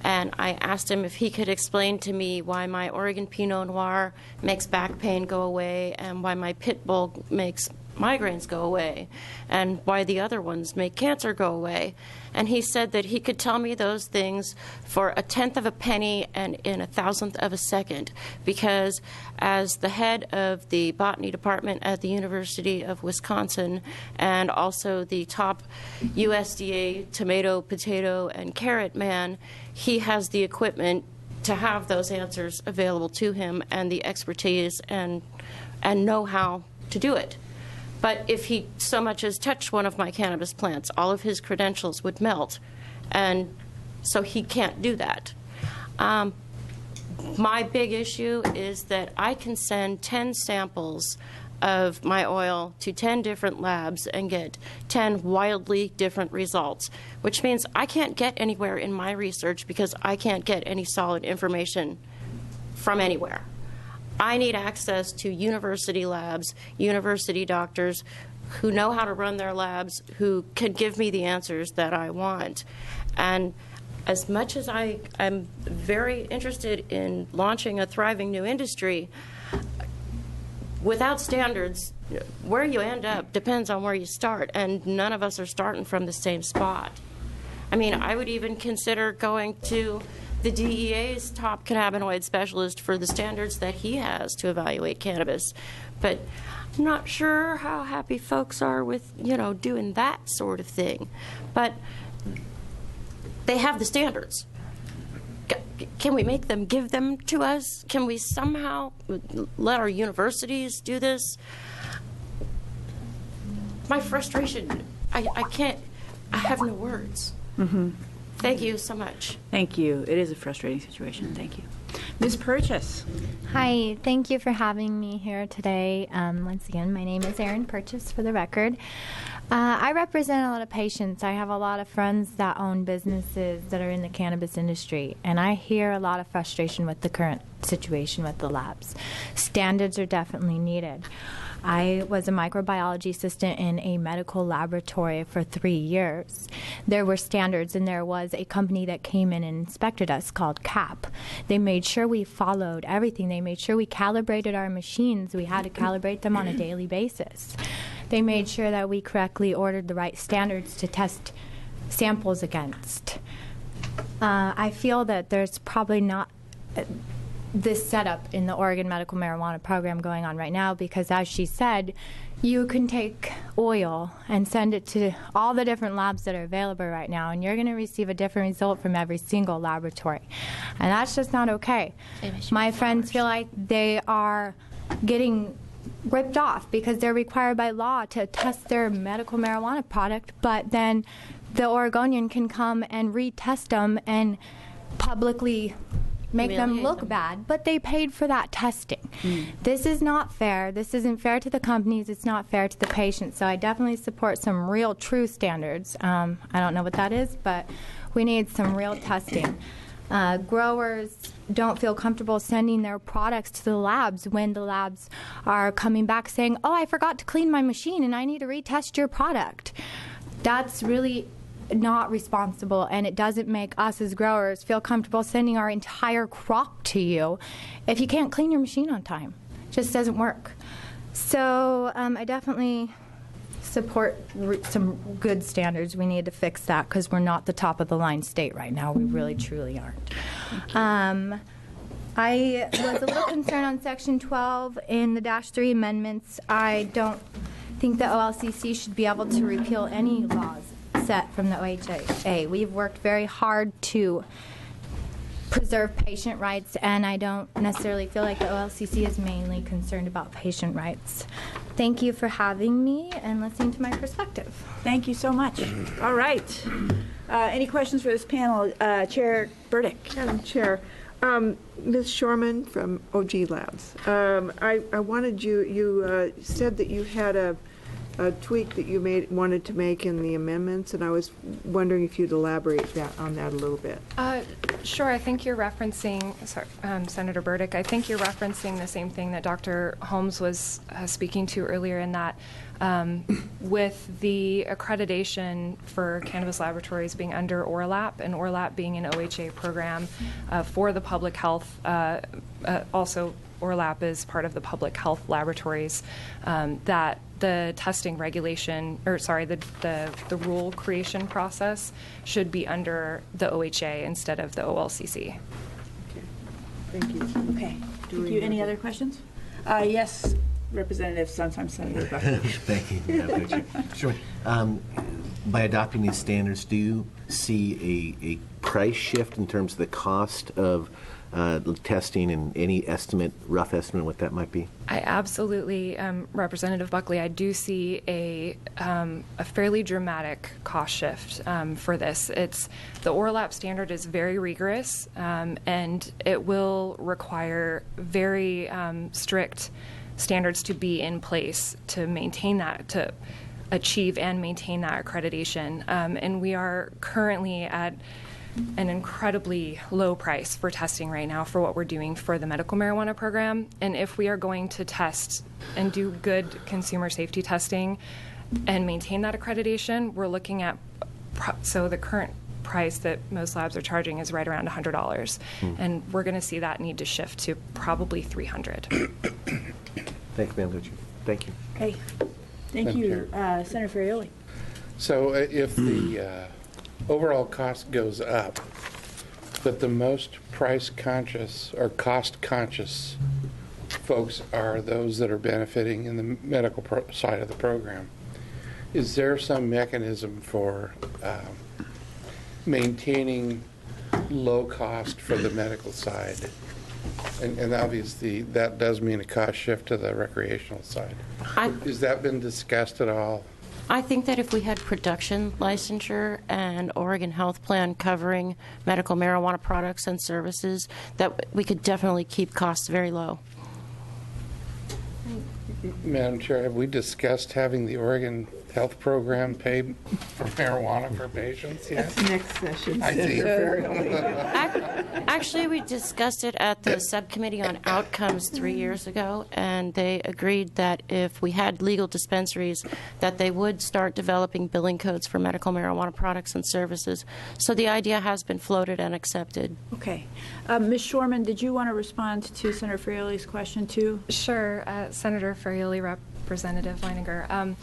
and I asked him if he could explain to me why my Oregon Pinot Noir makes back pain go away and why my Pit Bull makes migraines go away and why the other ones make cancer go away. And he said that he could tell me those things for a tenth of a penny and in a thousandth of a second, because as the head of the botany department at the University of Wisconsin and also the top USDA tomato, potato, and carrot man, he has the equipment to have those answers available to him and the expertise and know-how to do it. But if he so much as touched one of my cannabis plants, all of his credentials would melt, and so he can't do that. My big issue is that I can send 10 samples of my oil to 10 different labs and get 10 wildly different results, which means I can't get anywhere in my research because I can't get any solid information from anywhere. I need access to university labs, university doctors who know how to run their labs, who can give me the answers that I want. And as much as I am very interested in launching a thriving new industry, without standards, where you end up depends on where you start, and none of us are starting from the same spot. I mean, I would even consider going to the DEA's top cannabinoid specialist for the standards that he has to evaluate cannabis. But I'm not sure how happy folks are with, doing that sort of thing. But they have the standards. Can we make them give them to us? Can we somehow let our universities do this? My frustration, I can't, I have no words. Mm-hmm. Thank you so much. Thank you. It is a frustrating situation. Thank you. Ms. Purchase. Hi, thank you for having me here today. Once again, my name is Erin Purchase, for the record. I represent a lot of patients. I have a lot of friends that own businesses that are in the cannabis industry, and I hear a lot of frustration with the current situation with the labs. Standards are definitely needed. I was a microbiology assistant in a medical laboratory for 3 years. There were standards, and there was a company that came in and inspected us called CAP. They made sure we followed everything. They made sure we calibrated our machines. We had to calibrate them on a daily basis. They made sure that we correctly ordered the right standards to test samples against. I feel that there's probably not this setup in the Oregon medical marijuana program going on right now because, as she said, you can take oil and send it to all the different labs that are available right now, and you're going to receive a different result from every single laboratory. And that's just not okay. My friends feel like they are getting ripped off because they're required by law to test their medical marijuana product, but then the Oregonian can come and retest them and publicly make them look bad, but they paid for that testing. This is not fair. This isn't fair to the companies. It's not fair to the patients. So I definitely support some real, true standards. I don't know what that is, but we need some real testing. Growers don't feel comfortable sending their products to the labs when the labs are coming back saying, oh, I forgot to clean my machine and I need to retest your product. That's really not responsible, and it doesn't make us as growers feel comfortable sending our entire crop to you if you can't clean your machine on time. It just doesn't work. So I definitely support some good standards. We need to fix that because we're not the top of the line state right now. We really, truly aren't. I was a little concerned on Section 12 in the -3 amendments. I don't think the OLCC should be able to repeal any laws set from the OHA. We've worked very hard to preserve patient rights, and I don't necessarily feel like the OLCC is mainly concerned about patient rights. Thank you for having me and listening to my perspective. Thank you so much. All right. Any questions for this panel? Chair Burdick. Madam Chair, Ms. Shorman from OG Labs. I wanted you said that you had a tweak that you wanted to make in the amendments, and I was wondering if you'd elaborate on that a little bit. Sure. I think you're referencing, Senator Burdick, I think you're referencing the same thing that Dr. Holmes was speaking to earlier, in that with the accreditation for cannabis laboratories being under ORLAP, and ORLAP being an OHA program for the public health, also ORLAP is part of the public health laboratories, that the testing regulation, or sorry, the rule creation process should be under the OHA instead of the OLCC. Okay. Thank you. Okay. Thank you. Any other questions? Yes, Representative, sometimes Senator Buckley. Thank you. Sure. By adopting these standards, do you see a price shift in terms of the cost of testing, and any rough estimate what that might be? I absolutely, Representative Buckley, I do see a fairly dramatic cost shift for this. The ORLAP standard is very rigorous, and it will require very strict standards to be in place to maintain that, to achieve and maintain that accreditation. And we are currently at an incredibly low price for testing right now for what we're doing for the medical marijuana program. And if we are going to test and do good consumer safety testing and maintain that accreditation, we're looking at, so the current price that most labs are charging is right around $100. And we're going to see that need to shift to probably $300. Thanks, Madam Chair. Thank you. Okay. Thank you, Senator Ferrioli. So if the overall cost goes up, but the most price conscious or cost conscious folks are those that are benefiting in the medical side of the program, is there some mechanism for maintaining low cost for the medical side? And obviously that does mean a cost shift to the recreational side. Has that been discussed at all? I think that if we had production licensure and Oregon Health Plan covering medical marijuana products and services, that we could definitely keep costs very low. Madam Chair, have we discussed having the Oregon Health Program pay for marijuana for patients yet? That's next session. I see. Actually, we discussed it at the subcommittee on outcomes 3 years ago, and they agreed that if we had legal dispensaries, that they would start developing billing codes for medical marijuana products and services. So the idea has been floated and accepted. Okay. Ms. Shorman, did you want to respond to Senator Fraioli's question, too? Sure. Senator Fraioli, Representative Leininger.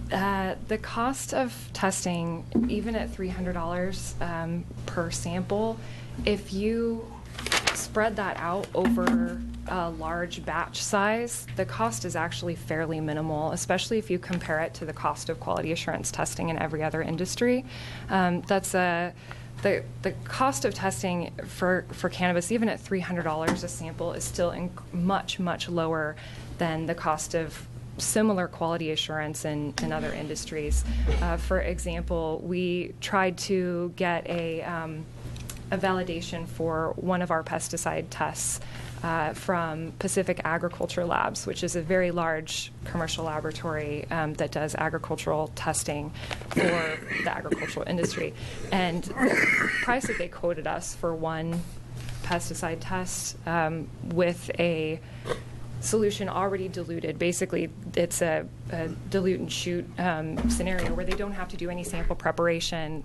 The cost of testing, even at $300 per sample, if you spread that out over a large batch size, the cost is actually fairly minimal, especially if you compare it to the cost of quality assurance testing in every other industry. The cost of testing for cannabis, even at $300 a sample, is still much, much lower than the cost of similar quality assurance in other industries. For example, we tried to get a validation for one of our pesticide tests from Pacific Agriculture Labs, which is a very large commercial laboratory that does agricultural testing for the agricultural industry. And the price that they quoted us for one pesticide test with a solution already diluted. Basically, it's a dilute and shoot scenario where they don't have to do any sample preparation.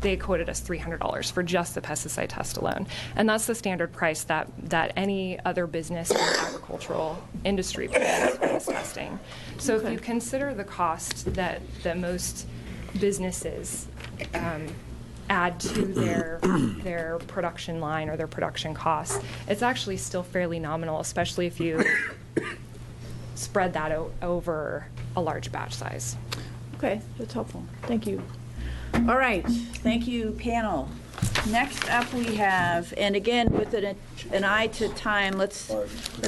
They quoted us $300 for just the pesticide test alone. And that's the standard price that any other business in the agricultural industry pays for this testing. So if you consider the cost that most businesses add to their production line or their production costs, it's actually still fairly nominal, especially if you spread that over a large batch size. Okay, that's helpful. Thank you. All right, thank you, panel. Next up we have, and again with an eye to time, let's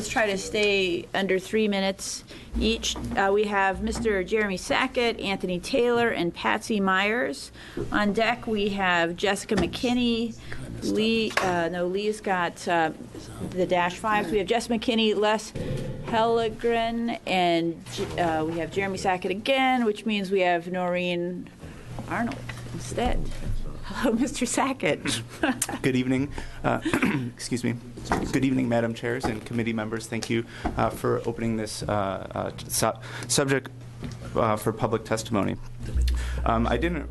try to stay under 3 minutes each. We have Mr. Jeremy Sackett, Anthony Taylor, and Patsy Myers. On deck we have Jessica McKinney. Lee's got the -5s. We have Jess McKinney, Les Hellegren, and we have Jeremy Sackett again, which means we have Noreen Arnold instead. Hello, Mr. Sackett. Good evening. Excuse me. Good evening, Madam Chairs and committee members. Thank you for opening this subject for public testimony. I didn't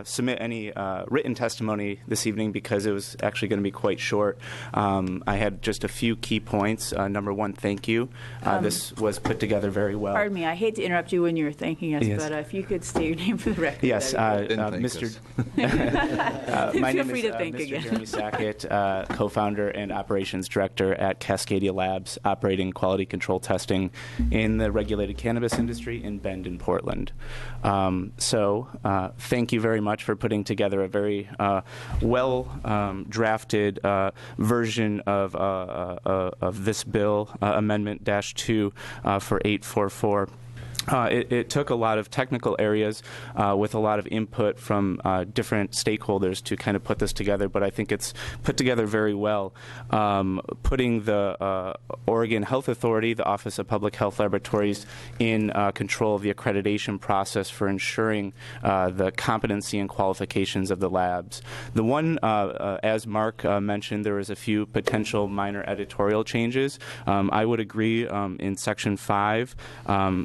submit any written testimony this evening because it was actually going to be quite short. I had just a few key points. Number one, thank you. This was put together very well. Pardon me, I hate to interrupt you when you're thanking us, Yes. but if you could state your name for the record. Yes, Mr. My Feel name free is to think Mr. again. Jeremy Sackett, co-founder and operations director at Cascadia Labs, operating quality control testing in the regulated cannabis industry in Bend and Portland. Thank you very much for putting together a very well-drafted version of this bill, Amendment -2 for 844. It took a lot of technical areas with a lot of input from different stakeholders to kind of put this together, but I think it's put together very well. Putting the Oregon Health Authority, the Office of Public Health Laboratories, in control of the accreditation process for ensuring the competency and qualifications of the labs. The one, as Mark mentioned, there was a few potential minor editorial changes. I would agree in Section 5,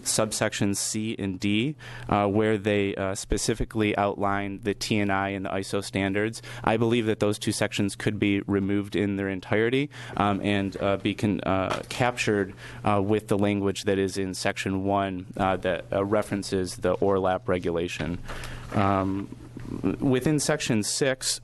subsection C and D, where they specifically outline the T&I and the ISO standards. I believe that those two sections could be removed in their entirety and be captured with the language that is in Section 1 that references the ORLAP regulation. Within Section 6,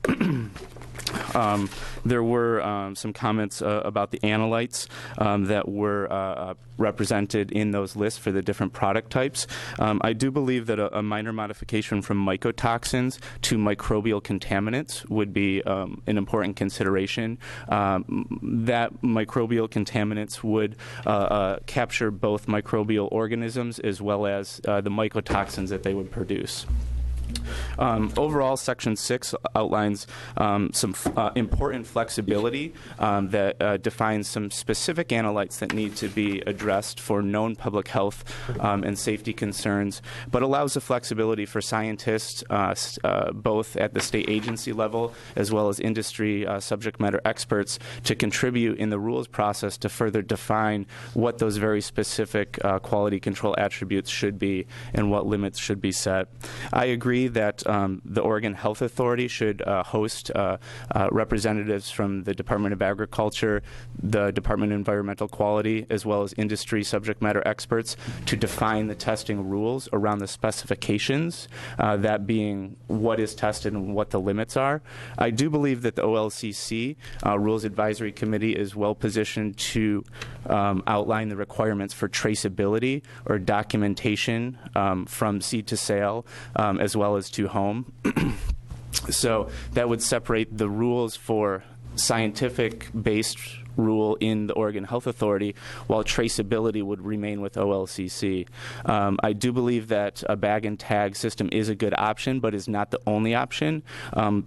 There were some comments about the analytes that were represented in those lists for the different product types. I do believe that a minor modification from mycotoxins to microbial contaminants would be an important consideration. That microbial contaminants would capture both microbial organisms as well as the mycotoxins that they would produce. Overall, Section 6 outlines some important flexibility that defines some specific analytes that need to be addressed for known public health and safety concerns, but allows the flexibility for scientists, both at the state agency level as well as industry subject matter experts, to contribute in the rules process to further define what those very specific quality control attributes should be and what limits should be set. I agree that the Oregon Health Authority should host representatives from the Department of Agriculture, the Department of Environmental Quality, as well as industry subject matter experts to define the testing rules around the specifications, that being what is tested and what the limits are. I do believe that the OLCC Rules Advisory Committee is well positioned to outline the requirements for traceability or documentation from seed to sale, as well as to home. So that would separate the rules for scientific-based rule in the Oregon Health Authority, while traceability would remain with OLCC. I do believe that a bag and tag system is a good option, but is not the only option.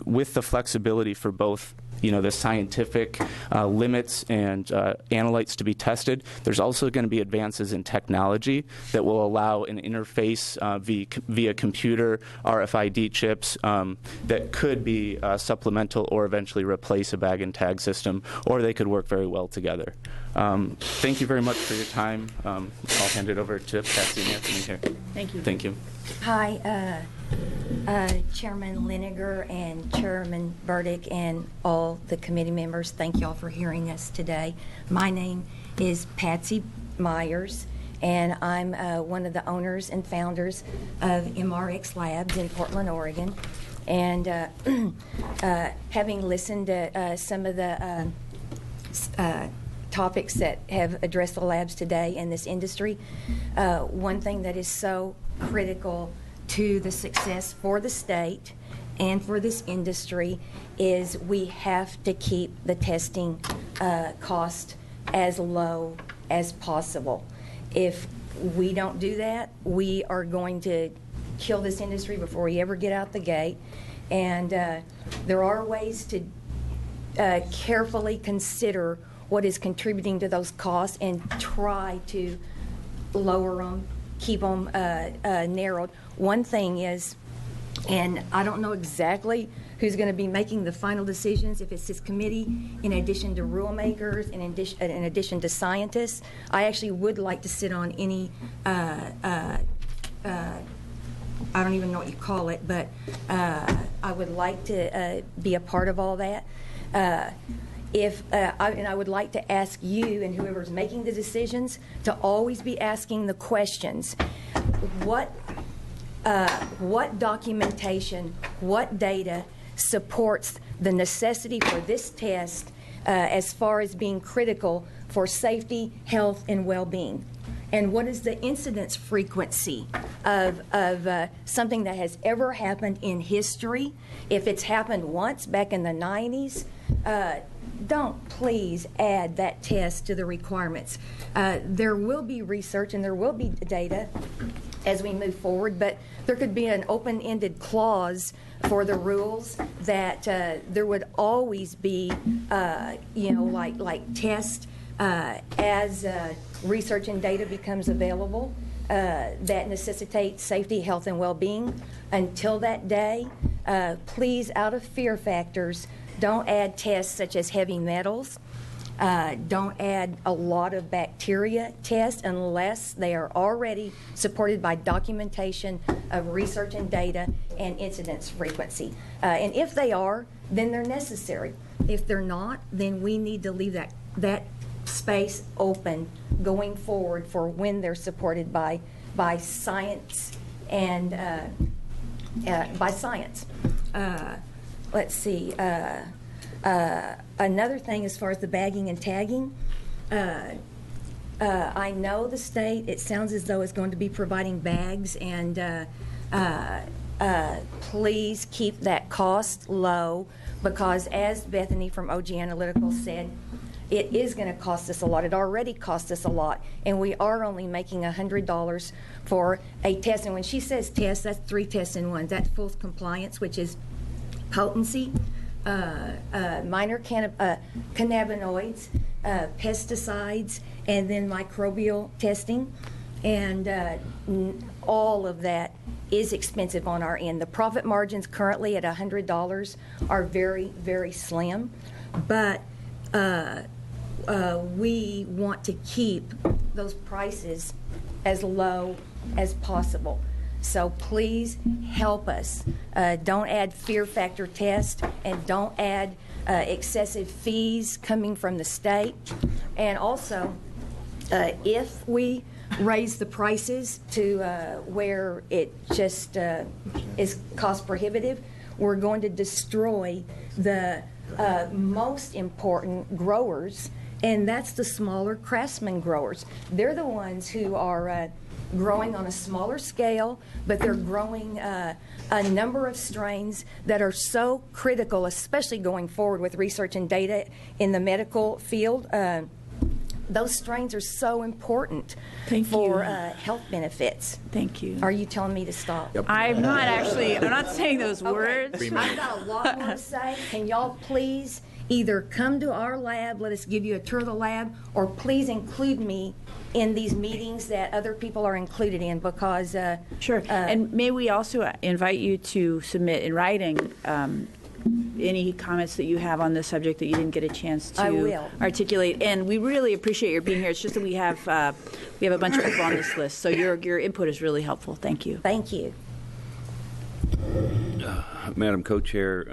With the flexibility for both the scientific limits and analytes to be tested, there's also going to be advances in technology that will allow an interface via computer, RFID chips that could be supplemental or eventually replace a bag and tag system, or they could work very well together. Thank you very much for your time. I'll hand it over to Patsy and Anthony here. Thank you. Thank you. Hi, Chairman Liniger and Chairman Burdick and all the committee members. Thank you all for hearing us today. My name is Patsy Myers, and I'm one of the owners and founders of MRX Labs in Portland, Oregon. And having listened to some of the topics that have addressed the labs today in this industry, one thing that is so critical to the success for the state and for this industry is we have to keep the testing cost as low as possible. If we don't do that, we are going to kill this industry before we ever get out the gate. And there are ways to carefully consider what is contributing to those costs and try to lower them, keep them narrowed. One thing is, and I don't know exactly who's going to be making the final decisions, if it's this committee, in addition to rule makers, in addition to scientists. I actually would like to sit on any, I don't even know what you call it, but I would like to be a part of all that. And I would like to ask you and whoever's making the decisions to always be asking the questions: what documentation, what data supports the necessity for this test as far as being critical for safety, health, and well-being? And what is the incidence frequency of something that has ever happened in history? If it's happened once back in the 90s, don't please add that test to the requirements. There will be research and there will be data as we move forward, but there could be an open-ended clause for the rules that there would always be, like test as research and data becomes available that necessitates safety, health, and well-being. Until that day, please, out of fear factors, don't add tests such as heavy metals. Don't add a lot of bacteria tests unless they are already supported by documentation of research and data and incidence frequency. And if they are, then they're necessary. If they're not, then we need to leave that space open going forward for when they're supported by science and by science. Let's see. Another thing, as far as the bagging and tagging, I know the state, it sounds as though it's going to be providing bags, and please keep that cost low, because as Bethany from OG Analytical said, it is going to cost us a lot. It already cost us a lot, and we are only making $100 for a test. And when she says test, that's 3 tests in one. That's full compliance, which is potency, minor cannabinoids, pesticides, and then microbial testing. And all of that is expensive on our end. The profit margins currently at $100 are very, very slim, but we want to keep those prices as low as possible. So please help us. Don't add fear factor tests, and don't add excessive fees coming from the state. And also, if we raise the prices to where it just is cost prohibitive, we're going to destroy the most important growers, and that's the smaller craftsman growers. They're the ones who are growing on a smaller scale, but they're growing a number of strains that are so critical, especially going forward with research and data in the medical field. Those strains are so important for health benefits. Thank you. Are you telling me to stop? Yep. I'm not saying those words. Okay. I've got a lot more to say. Can y'all please either come to our lab, let us give you a tour of the lab, or please include me in these meetings that other people are included in, because... Sure. And may we also invite you to submit in writing any comments that you have on this subject that you didn't get a chance to articulate. And we really appreciate your being here. It's just that we have a bunch of people on this list, so your input is really helpful. Thank you. Thank you. Madam Co-Chair,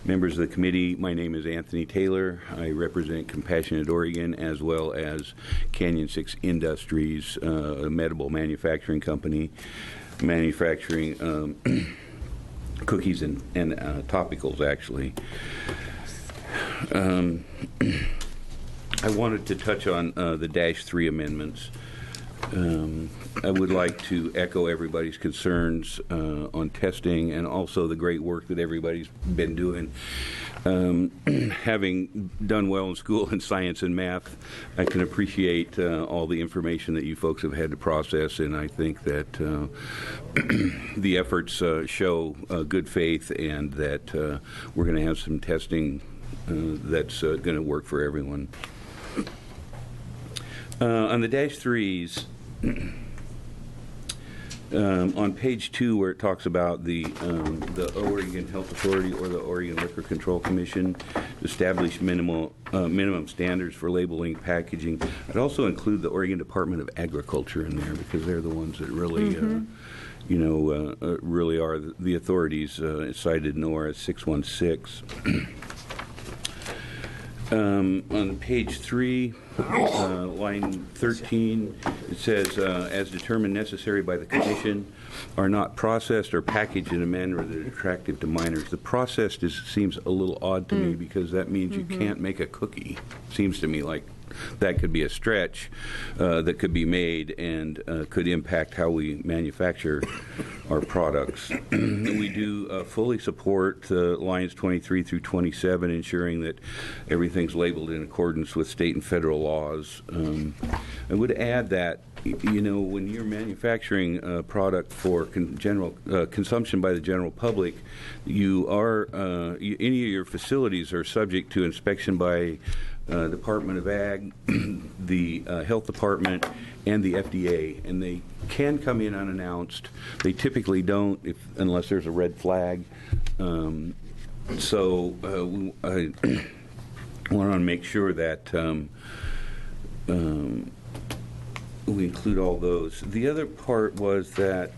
members of the committee, my name is Anthony Taylor. I represent Compassionate Oregon as well as Canyon 6 Industries, a medical manufacturing company, manufacturing cookies and topicals, actually. I wanted to touch on the -3 amendments. I would like to echo everybody's concerns on testing, and also the great work that everybody's been doing. Having done well in school in science and math, I can appreciate all the information that you folks have had to process, and I think that the efforts show good faith, and that we're going to have some testing that's going to work for everyone. On the -3s, on page 2, where it talks about the Oregon Health Authority or the Oregon Liquor Control Commission establish minimum standards for labeling, packaging, I'd also include the Oregon Department of Agriculture in there, because they're the ones that really, really are the authorities cited in ORS 616. On page 3, line 13, it says, as determined necessary by the Commission, are not processed or packaged in a manner that is attractive to minors. The processed seems a little odd to me, because that means you can't make a cookie. Seems to me like that could be a stretch that could be made, and could impact how we manufacture our products. We do fully support lines 23 through 27, ensuring that everything's labeled in accordance with state and federal laws. I would add that, when you're manufacturing a product for general consumption by the general public, you are any of your facilities are subject to inspection by Department of Ag, the Health Department, and the FDA, and they can come in unannounced. They typically don't, unless there's a red flag. So I want to make sure that we include all those. The other part was that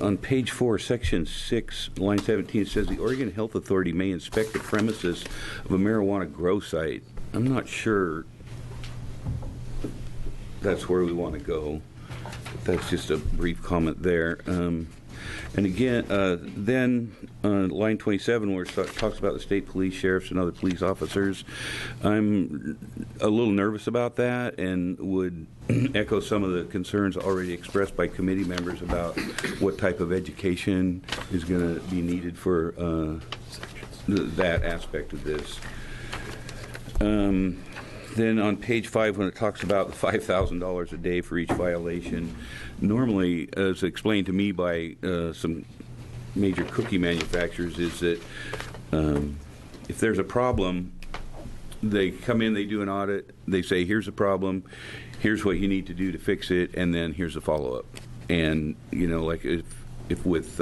on page 4, section 6, line 17, it says the Oregon Health Authority may inspect the premises of a marijuana grow site. I'm not sure that's where we want to go. That's just a brief comment there. And again, then on line 27, where it talks about the state police, sheriffs, and other police officers, I'm a little nervous about that and would echo some of the concerns already expressed by committee members about what type of education is going to be needed for that aspect of this. Then on page 5, when it talks about the $5,000 a day for each violation, normally, as explained to me by some major cookie manufacturers, is that if there's a problem, they come in, they do an audit, they say, here's a problem, here's what you need to do to fix it, and then here's a follow-up. And, like if with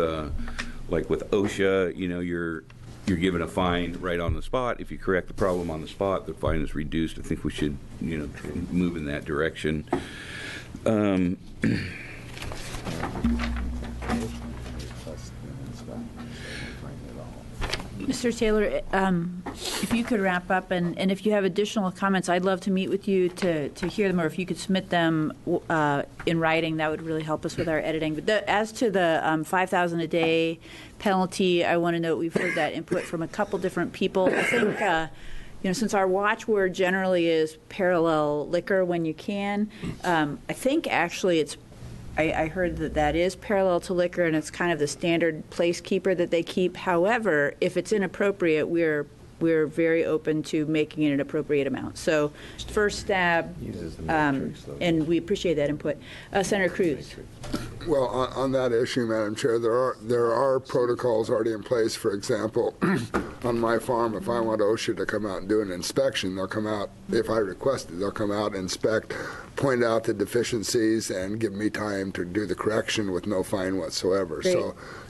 like with OSHA, you're given a fine right on the spot. If you correct the problem on the spot, the fine is reduced. I think we should, move in that direction. Mr. Taylor, if you could wrap up, and if you have additional comments, I'd love to meet with you to hear them, or if you could submit them in writing, that would really help us with our editing. But as to the $5,000 a day penalty, I want to note we've heard that input from a couple different people. I think, since our watchword generally is parallel liquor when you can, I think actually I heard that is parallel to liquor, and it's kind of the standard placekeeper that they keep. However, if it's inappropriate, we're very open to making it an appropriate amount. So first stab, and we appreciate that input. Senator Cruz. Well, on that issue, Madam Chair, there are protocols already in place. For example, on my farm, if I want OSHA to come out and do an inspection, they'll come out, if I request it, they'll come out, inspect, point out the deficiencies, and give me time to do the correction with no fine whatsoever. Great.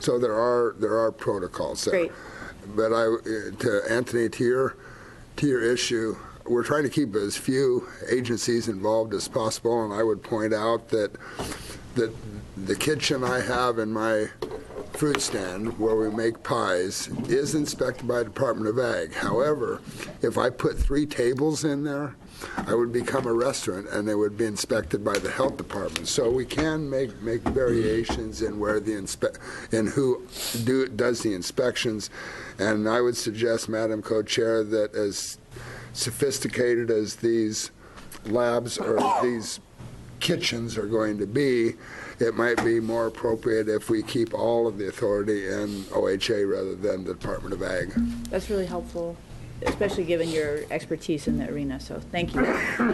So there are protocols there. Great. But to Anthony, to your issue, we're trying to keep as few agencies involved as possible, and I would point out that the kitchen I have in my fruit stand where we make pies is inspected by the Department of Ag. However, if I put 3 tables in there, I would become a restaurant, and they would be inspected by the health department. So we can make variations in where in who does the inspections. And I would suggest, Madam Co-Chair, that as sophisticated as these labs or these kitchens are going to be, it might be more appropriate if we keep all of the authority in OHA rather than the Department of Ag. That's really helpful, especially given your expertise in the arena, so thank you.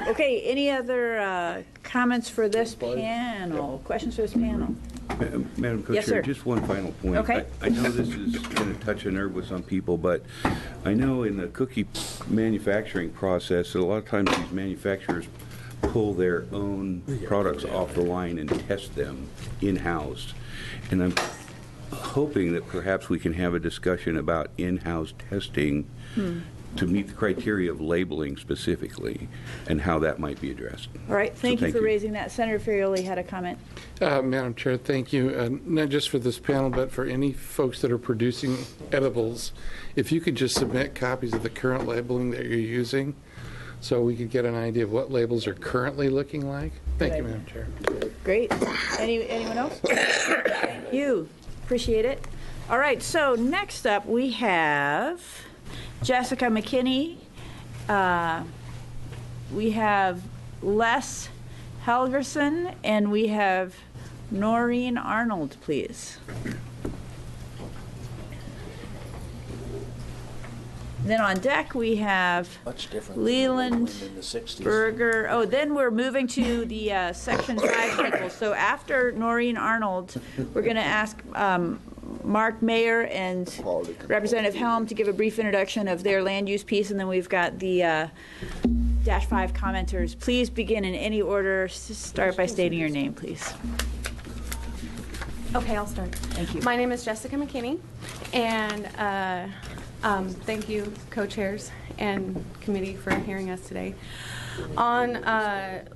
Okay, any other comments for this panel? Questions for this panel? Madam Co-Chair, Yes, sir. just one final point. Okay. I know this is going to touch a nerve with some people, but I know in the cookie manufacturing process, a lot of times these manufacturers pull their own products off the line and test them in-house. And I'm hoping that perhaps we can have a discussion about in-house testing to meet the criteria of labeling specifically and how that might be addressed. All right, thank you for raising that. Senator Ferrioli had a comment. Madam Chair, thank you. Not just for this panel, but for any folks that are producing edibles, if you could just submit copies of the current labeling that you're using so we could get an idea of what labels are currently looking like. Thank you, Madam Chair. Great. Anyone else? Thank you. Appreciate it. All right, so next up we have Jessica McKinney. We have Les Helgerson, and we have Noreen Arnold, please. Then on deck we have Leland Berger. Oh, then we're moving to the Section 5 people. So after Noreen Arnold, we're going to ask Mark Mayer and Representative Helm to give a brief introduction of their land use piece, and then we've got the Dash 5 commenters. Please begin in any order. Start by stating your name, please. Okay, I'll start. Thank you. My name is Jessica McKinney, and thank you, co-chairs and committee, for hearing us today. On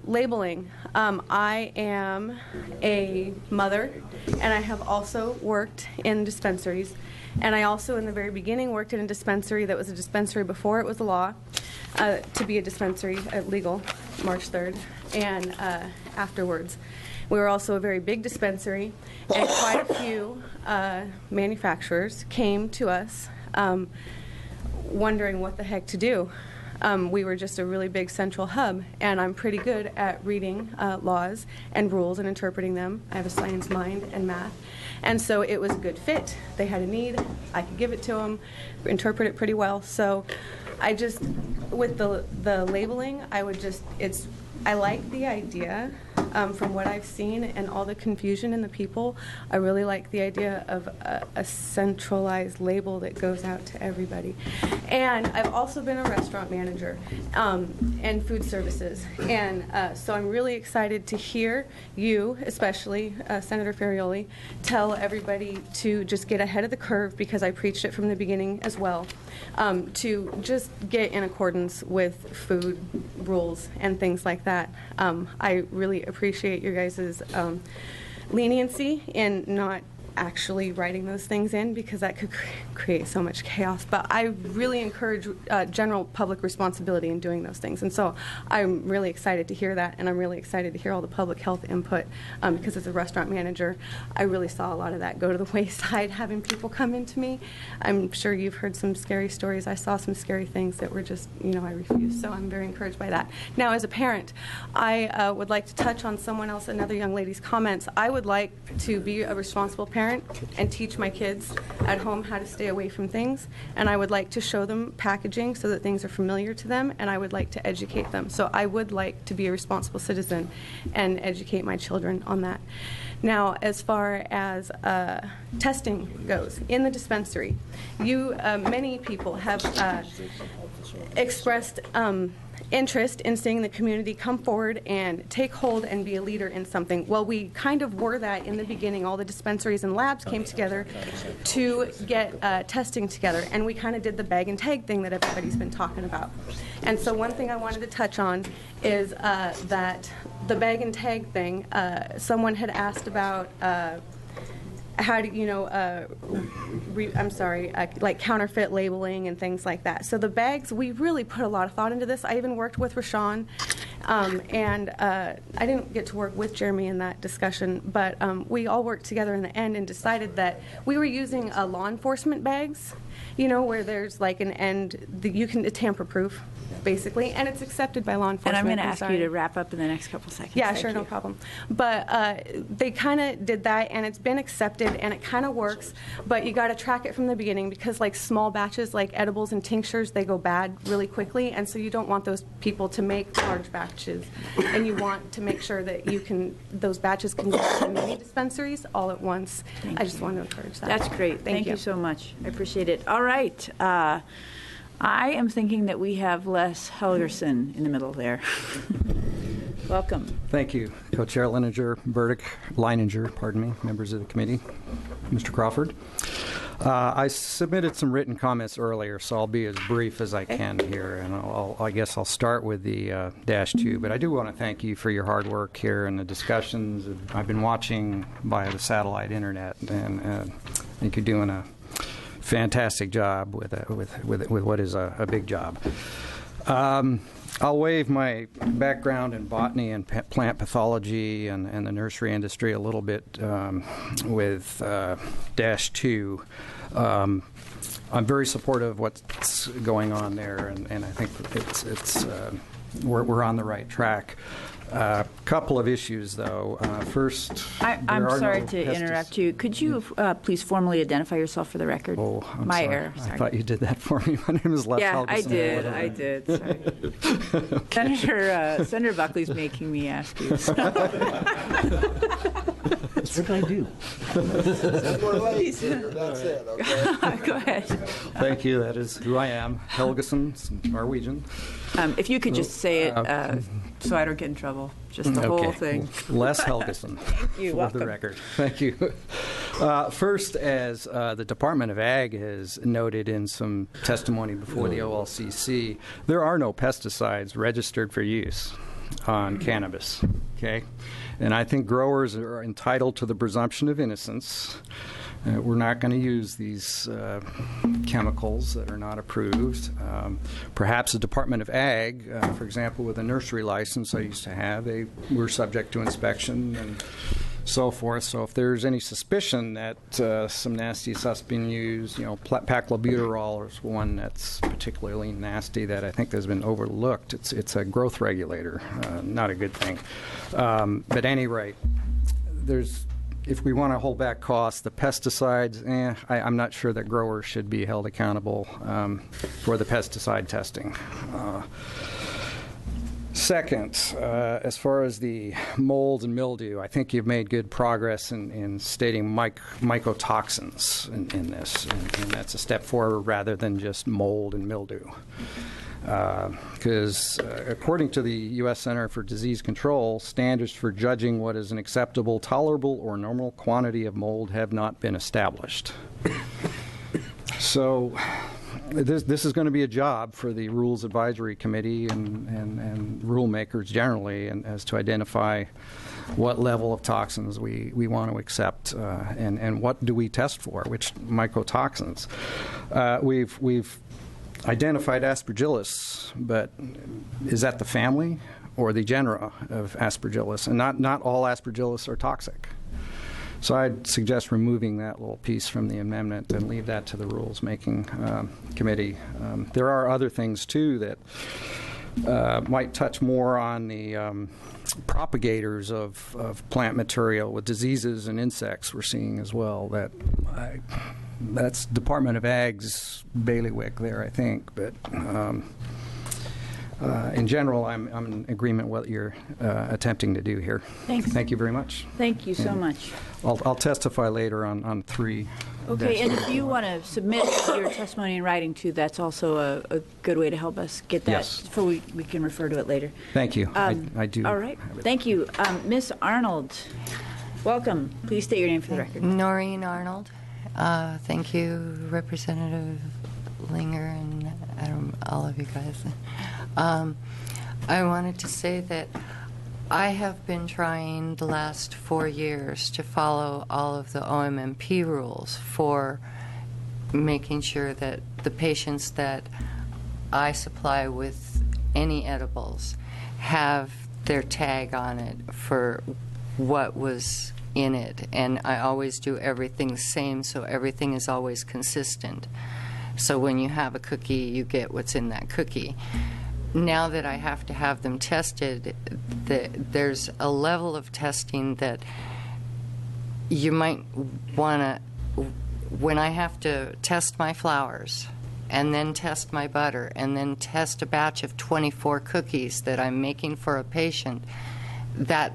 labeling, I am a mother, and I have also worked in dispensaries. And I also, in the very beginning, worked in a dispensary that was a dispensary before it was a law. to be a dispensary legal March 3rd, and afterwards. We were also a very big dispensary, and quite a few manufacturers came to us wondering what the heck to do. We were just a really big central hub, and I'm pretty good at reading laws and rules and interpreting them. I have a science mind and math, and so it was a good fit. They had a need, I could give it to them, interpret it pretty well. So I just, with the labeling, I like the idea. From what I've seen and all the confusion in the people, I really like the idea of a centralized label that goes out to everybody. And I've also been a restaurant manager and food services. And so I'm really excited to hear you, especially Senator Ferrioli, tell everybody to just get ahead of the curve, because I preached it from the beginning as well, to just get in accordance with food rules and things like that. I really appreciate your guys' leniency in not actually writing those things in, because that could create so much chaos. But I really encourage general public responsibility in doing those things. And so I'm really excited to hear that, and I'm really excited to hear all the public health input, because as a restaurant manager, I really saw a lot of that go to the wayside, having people come into me. I'm sure you've heard some scary stories. I saw some scary things that were just, I refused. So I'm very encouraged by that. Now, as a parent, I would like to touch on another young lady's comments. I would like to be a responsible parent and teach my kids at home how to stay away from things, and I would like to show them packaging so that things are familiar to them, and I would like to educate them. So I would like to be a responsible citizen and educate my children on that. Now, as far as testing goes, in the dispensary, many people have expressed interest in seeing the community come forward and take hold and be a leader in something. Well, we kind of were that in the beginning. All the dispensaries and labs came together to get testing together, and we kind of did the bag and tag thing that everybody's been talking about. And so one thing I wanted to touch on is that the bag and tag thing, someone had asked about how do like counterfeit labeling and things like that. So the bags, we really put a lot of thought into this. I even worked with Rashawn, and I didn't get to work with Jeremy in that discussion, but we all worked together in the end and decided that we were using law enforcement bags, where there's like an end, it's tamper-proof, basically, and it's accepted by law enforcement. And I'm going to ask you to wrap up in the next couple seconds. Yeah, sure, no problem. But they kind of did that, and it's been accepted, and it kind of works, but you got to track it from the beginning, because like small batches, like edibles and tinctures, they go bad really quickly, and so you don't want those people to make large batches, and you want to make sure that those batches can go to many dispensaries all at once. I just want to encourage that. That's great. Thank you so much. I appreciate it. All right. I am thinking that we have Les Helgerson in the middle there. Welcome. Thank you, Co-Chair Leininger, members of the committee, Mr. Crawford. I submitted some written comments earlier, so I'll be as brief as I can here, and I guess I'll start with the -2. But I do want to thank you for your hard work here and the discussions. I've been watching via the satellite internet, and I think you're doing a fantastic job with what is a big job. I'll waive my background in botany and plant pathology and the nursery industry a little bit with -2. I'm very supportive of what's going on there, and I think we're on the right track. A couple of issues, though. First, I'm sorry to interrupt you. Could you please formally identify yourself for the record? Oh, I'm My sorry. error. Sorry. I thought you did that for me. My name is Les Helgeson. I did. Sorry. Senator Buckley's making me ask you. What did I do? That's it, okay? Go ahead. Thank you. That is who I am, Helgeson, Norwegian. If you could just say it so I don't get in trouble. Just the whole thing. Les Helgeson. Thank you. For Welcome. the record. Thank you. First, as the Department of Ag has noted in some testimony before the OLCC, there are no pesticides registered for use on cannabis. Okay? And I think growers are entitled to the presumption of innocence. We're not going to use these chemicals that are not approved. Perhaps the Department of Ag, for example, with a nursery license I used to have, they were subject to inspection and so forth. So if there's any suspicion that some nasty stuff's being used, paclobutyrol is one that's particularly nasty that I think has been overlooked. It's a growth regulator, not a good thing. But at any rate, if we want to hold back costs, the pesticides, I'm not sure that growers should be held accountable for the pesticide testing. Second, as far as the mold and mildew, I think you've made good progress in stating mycotoxins in this, and that's a step forward rather than just mold and mildew. Because according to the U.S. Center for Disease Control, standards for judging what is an acceptable, tolerable, or normal quantity of mold have not been established. So this is going to be a job for the Rules Advisory Committee and rule makers generally, and as to identify what level of toxins we want to accept and what do we test for, which mycotoxins. We've identified Aspergillus, but is that the family or the genera of Aspergillus? And not all Aspergillus are toxic. So I'd suggest removing that little piece from the amendment and leave that to the rules-making committee. There are other things, too, that might touch more on the propagators of plant material with diseases and insects we're seeing as well. That's Department of Ag's bailiwick there, I think. But in general, I'm in agreement with what you're attempting to do here. Thanks. Thank you very much. Thank you so much. I'll testify later on 3. Okay, and if you want to submit your testimony in writing, too, that's also a good way to help us get that. Yes. So we can refer to it later. Thank you. I do. All right. Thank you. Ms. Arnold, welcome. Please state your name for the record. Noreen Arnold. Thank you, Representative Linger and all of you guys. I wanted to say that I have been trying the last 4 years to follow all of the OMMP rules for making sure that the patients that I supply with any edibles have their tag on it for what was in it. And I always do everything the same, so everything is always consistent. So when you have a cookie, you get what's in that cookie. Now that I have to have them tested, there's a level of testing that you might want to, when I have to test my flours and then test my butter and then test a batch of 24 cookies that I'm making for a patient, that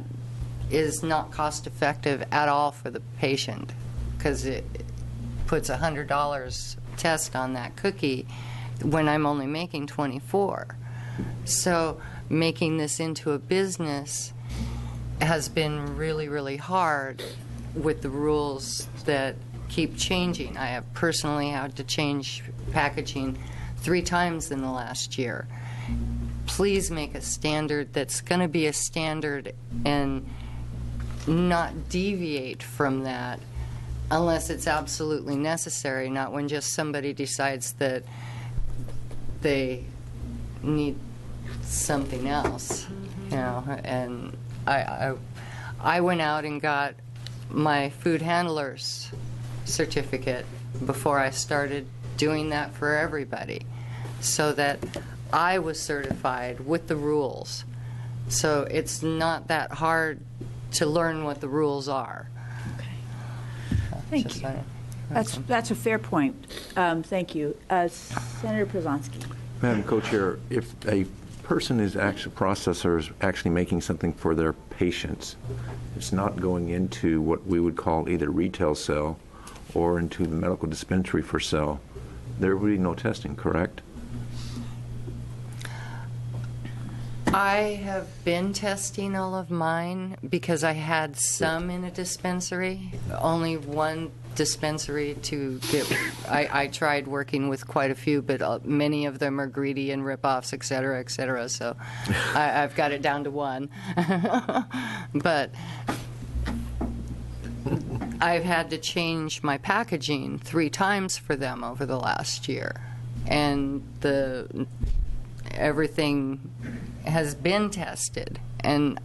is not cost effective at all for the patient, because it puts $100 test on that cookie when I'm only making 24. So making this into a business has been really, really hard with the rules that keep changing. I have personally had to change packaging 3 times in the last year. Please make a standard that's going to be a standard and not deviate from that unless it's absolutely necessary, not when just somebody decides that they need something else, you know. And I went out and got my food handler's certificate before I started doing that for everybody, so that I was certified with the rules. So it's not that hard to learn what the rules are. Thank you. That's a fair point. Thank you. Senator Przanski. Madam Co-Chair, if a person is actually, processor is actually making something for their patients, it's not going into what we would call either retail sale or into the medical dispensary for sale, there would be no testing, correct? I have been testing all of mine because I had some in a dispensary, only one dispensary to get. I tried working with quite a few, but many of them are greedy and rip-offs, et cetera, so I've got it down to one. But I've had to change my packaging 3 times for them over the last year. And everything has been tested. And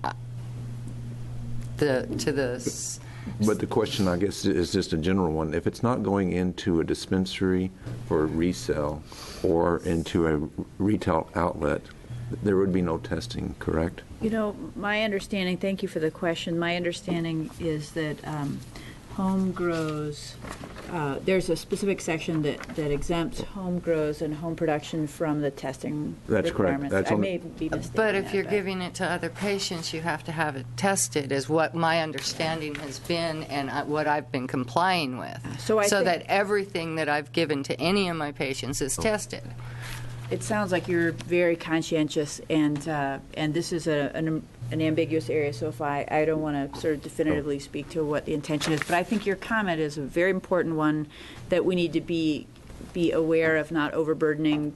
But the question, I guess, is just a general one. If it's not going into a dispensary for resale or into a retail outlet, there would be no testing, correct? You know, my understanding, thank you for the question, my understanding is that home grows, there's a specific section that exempts home grows and home production from the testing That's requirements. correct. That's I may be mistaken. But if you're giving it to other patients, you have to have it tested, is what my understanding has been and what I've been complying with. So that everything that I've given to any of my patients is tested. It sounds like you're very conscientious, and this is an ambiguous area, so if I don't want to sort of definitively speak to what the intention is, but I think your comment is a very important one that we need to be aware of not overburdening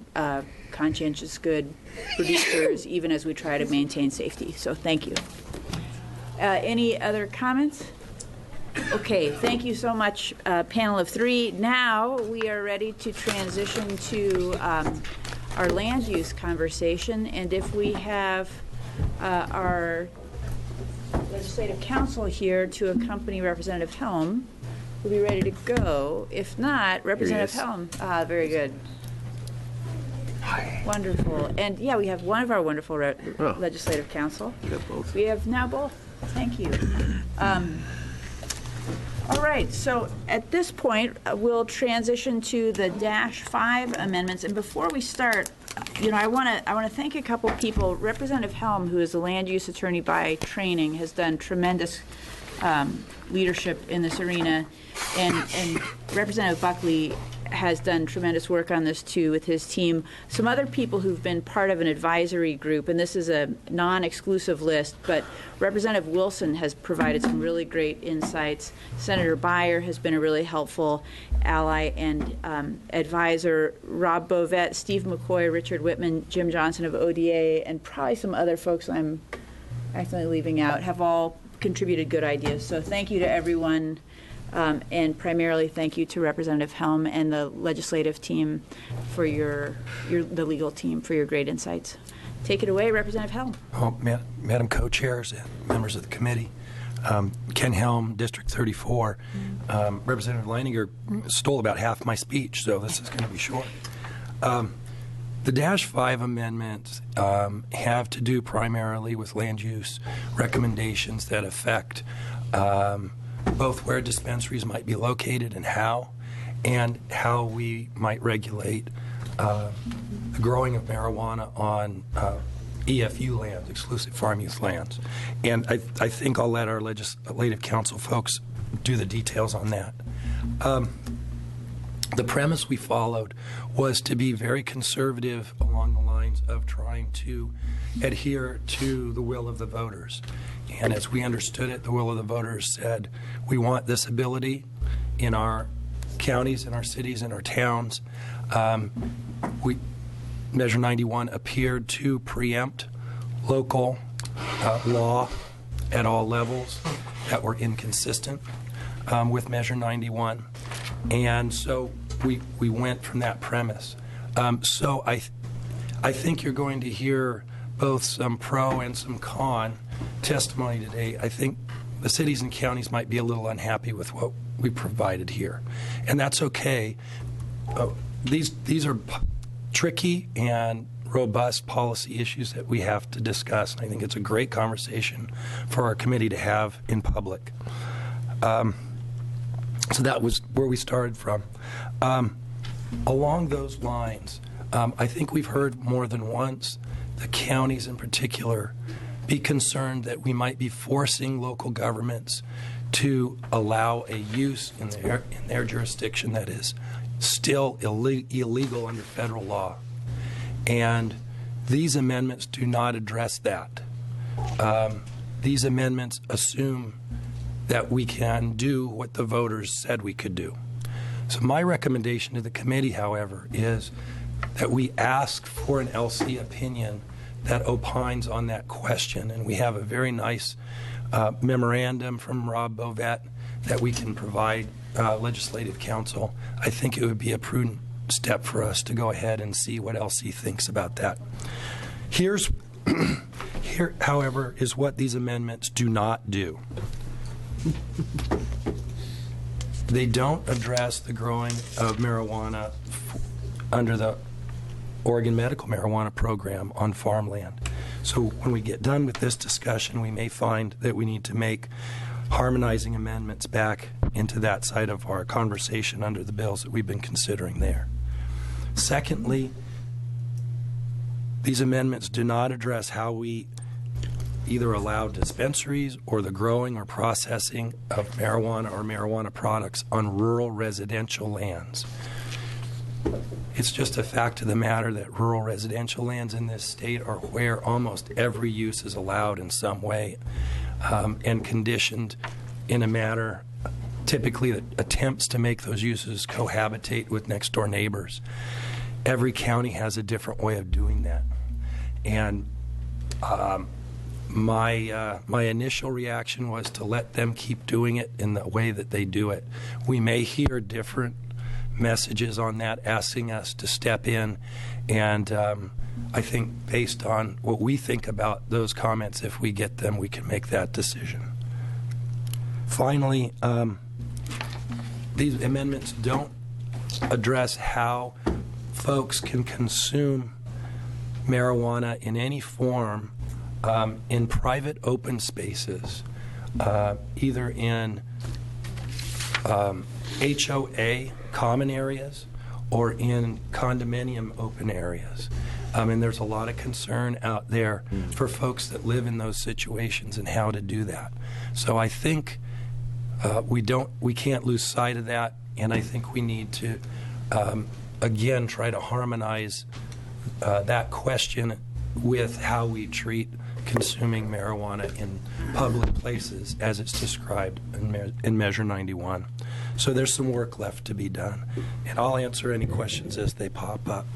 conscientious good producers, even as we try to maintain safety. So thank you. Any other comments? Okay, thank you so much, panel of 3. Now we are ready to transition to our land use conversation, and if we have our legislative counsel here to accompany Representative Helm, we'll be ready to go. If not, Representative Helm. Very good. Hi. Wonderful. And yeah, we have one of our wonderful legislative counsel. We have both. We have now both. Thank you. All right, so at this point, we'll transition to the -5 amendments. And before we start, you know, I want to thank a couple people. Representative Helm, who is a land use attorney by training, has done tremendous leadership in this arena, and Representative Buckley has done tremendous work on this too with his team. Some other people who've been part of an advisory group, and this is a non-exclusive list, but Representative Wilson has provided some really great insights. Senator Beyer has been a really helpful ally and advisor. Rob Bovet, Steve McCoy, Richard Whitman, Jim Johnson of ODA, and probably some other folks I'm accidentally leaving out, have all contributed good ideas. So thank you to everyone. And primarily thank you to Representative Helm and the legislative team for the legal team for your great insights. Take it away, Representative Helm. Oh, Madam Co-Chairs and members of the committee, Ken Helm, District 34. Representative Leininger stole about half my speech, so this is going to be short. The -5 amendments have to do primarily with land use recommendations that affect both where dispensaries might be located and how we might regulate the growing of marijuana on EFU lands, exclusive farm use lands. And I think I'll let our legislative council folks do the details on that. The premise we followed was to be very conservative along the lines of trying to adhere to the will of the voters. And as we understood it, the will of the voters said, we want this ability in our counties, in our cities, in our towns. Measure 91 appeared to preempt local law at all levels that were inconsistent with Measure 91. And so we went from that premise. So I think you're going to hear both some pro and some con testimony today. I think the cities and counties might be a little unhappy with what we provided here, and that's okay. These are tricky and robust policy issues that we have to discuss, and I think it's a great conversation for our committee to have in public. So that was where we started from. Along those lines, I think we've heard more than once the counties in particular be concerned that we might be forcing local governments to allow a use in their jurisdiction that is still illegal under federal law. And these amendments do not address that. These amendments assume that we can do what the voters said we could do. So my recommendation to the committee, however, is that we ask for an LC opinion that opines on that question. And we have a very nice memorandum from Rob Bovet that we can provide legislative counsel, I think it would be a prudent step for us to go ahead and see what LC thinks about that. Here, however, is what these amendments do not do. They don't address the growing of marijuana under the Oregon Medical Marijuana Program on farmland. So when we get done with this discussion, we may find that we need to make harmonizing amendments back into that side of our conversation under the bills that we've been considering there. Secondly, these amendments do not address how we either allow dispensaries or the growing or processing of marijuana or marijuana products on rural residential lands. It's just a fact of the matter that rural residential lands in this state are where almost every use is allowed in some way and conditioned in a manner typically that attempts to make those uses cohabitate with next door neighbors. Every county has a different way of doing that. And my initial reaction was to let them keep doing it in the way that they do it. We may hear different messages on that asking us to step in, and I think based on what we think about those comments, if we get them, we can make that decision. Finally, these amendments don't address how folks can consume marijuana in any form in private open spaces, either in HOA common areas or in condominium open areas. And there's a lot of concern out there for folks that live in those situations and how to do that. So I think we can't lose sight of that, and I think we need to again try to harmonize that question with how we treat consuming marijuana in public places as it's described in Measure 91. So there's some work left to be done, and I'll answer any questions as they pop up.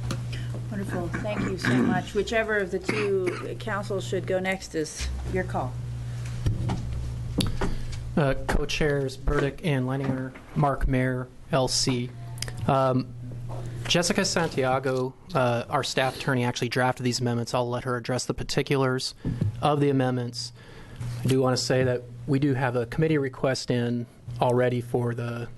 Wonderful. Thank you so much. Whichever of the two councils should go next is your call. Co-chairs Burdick and Leininger, Mark Mayer, LC. Jessica Santiago, our staff attorney, actually drafted these amendments. I'll let her address the particulars of the amendments. I do want to say that we do have a committee request in already for the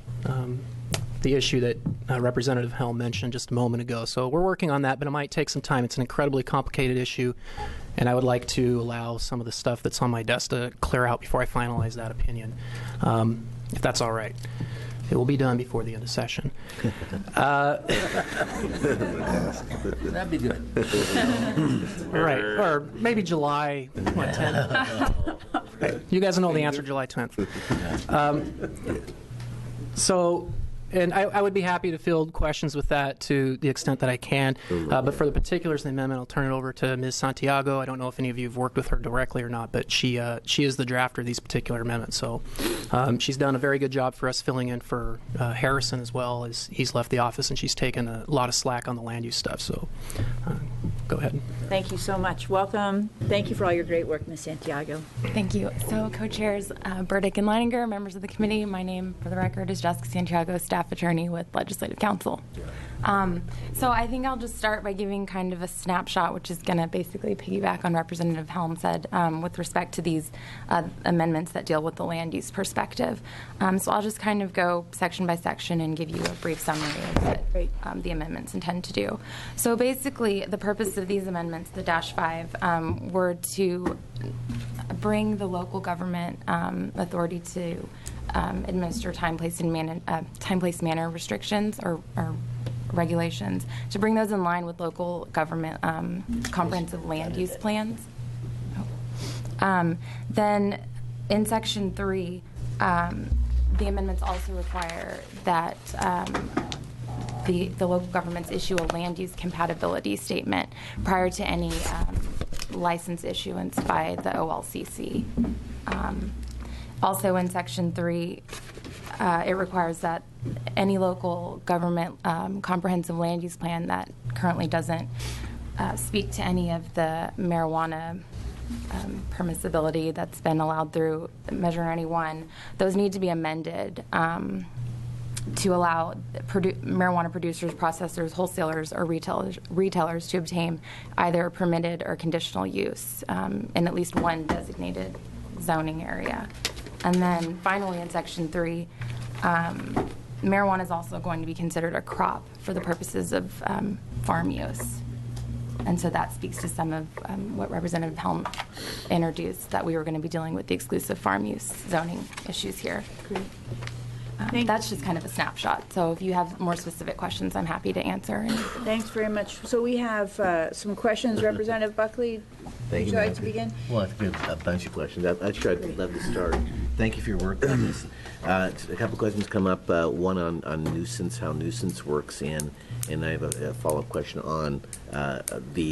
issue that Representative Helm mentioned just a moment ago. So we're working on that, but it might take some time. It's an incredibly complicated issue, and I would like to allow some of the stuff that's on my desk to clear out before I finalize that opinion, if that's all right. It will be done before the end of session. That'd be good. Right, or maybe July 10th. You guys know the answer, July 10th. And I would be happy to field questions with that to the extent that I can. But for the particulars of the amendment, I'll turn it over to Ms. Santiago. I don't know if any of you have worked with her directly or not, but she is the drafter of these particular amendments. So she's done a very good job for us filling in for Harrison as well, as he's left the office, and she's taken a lot of slack on the land use stuff. So go ahead. Thank you so much. Welcome. Thank you for all your great work, Ms. Santiago. Thank you. So co-chairs Burdick and Leininger, members of the committee, my name for the record is Jessica Santiago, staff attorney with Legislative Counsel. So I think I'll just start by giving kind of a snapshot, which is going to basically piggyback on Representative Helm said with respect to these amendments that deal with the land use perspective. So I'll just kind of go section by section and give you a brief summary of what the amendments intend to do. So basically, the purpose of these amendments, the -5, were to bring the local government authority to administer time, place, manner restrictions or regulations, to bring those in line with local government comprehensive land use plans. Then in Section 3, the amendments also require that the local governments issue a land use compatibility statement prior to any license issuance by the OLCC. Also in Section 3, it requires that any local government comprehensive land use plan that currently doesn't speak to any of the marijuana permissibility that's been allowed through Measure 91, those need to be amended to allow marijuana producers, processors, wholesalers, or retailers to obtain either permitted or conditional use in at least one designated zoning area. And then finally in Section 3, marijuana is also going to be considered a crop for the purposes of farm use. And so that speaks to some of what Representative Helm introduced, that we were going to be dealing with the exclusive farm use zoning issues here. That's just kind of a snapshot. So if you have more specific questions, I'm happy to answer. Thanks very much. So we have some questions. Representative Buckley, would you like to begin? Well, I think we have a bunch of questions. I'm sure I'd love to start. Thank you for your work on this. A couple questions come up, one on nuisance, how nuisance works in, and I have a follow-up question on the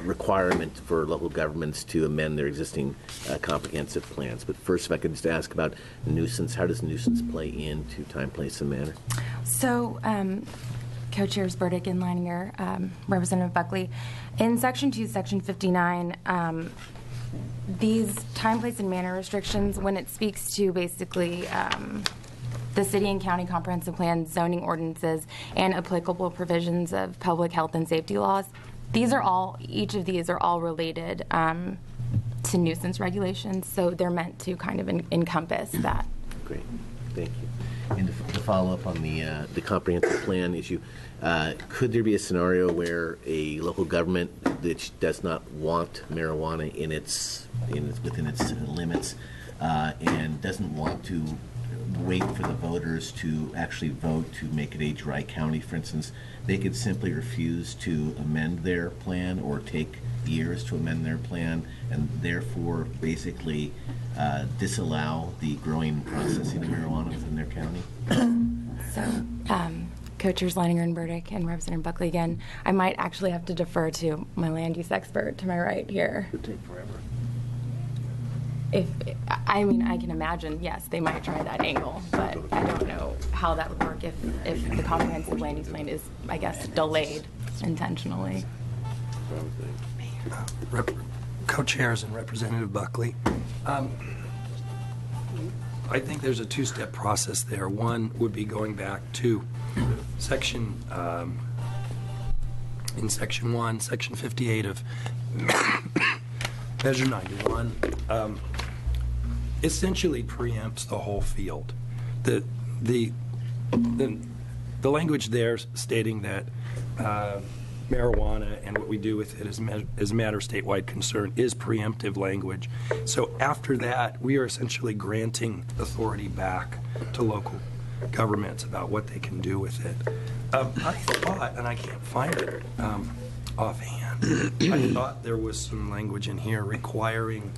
requirement for local governments to amend their existing comprehensive plans. But first, if I could just ask about nuisance, how does nuisance play into time, place, and manner? So, Co-Chairs Burdick and Leininger, Representative Buckley, in Section 2, Section 59, these time, place, and manner restrictions, when it speaks to basically the city and county comprehensive plans, zoning ordinances, and applicable provisions of public health and safety laws, each of these are all related to nuisance regulations, so they're meant to kind of encompass that. Great, thank you. And to follow up on the comprehensive plan issue, could there be a scenario where a local government that does not want marijuana within its limits and doesn't want to wait for the voters to actually vote to make it a dry county, for instance, they could simply refuse to amend their plan or take years to amend their plan and therefore basically disallow the growing processing of marijuana within their county? So, Co-Chairs Leininger and Burdick and Representative Buckley again, I might actually have to defer to my land use expert to my right here. It would take forever. I can imagine, yes, they might try that angle, but I don't know how that would work if the comprehensive land use plan is, I guess, delayed intentionally. Co-chairs and Representative Buckley, I think there's a two-step process there. One would be going back to Section 1, Section 58 of Measure 91, essentially preempts the whole field. The language there stating that marijuana and what we do with it as a matter of statewide concern is preemptive language. So after that, we are essentially granting authority back to local governments about what they can do with it. I thought, and I can't find it offhand, I thought there was some language in here requiring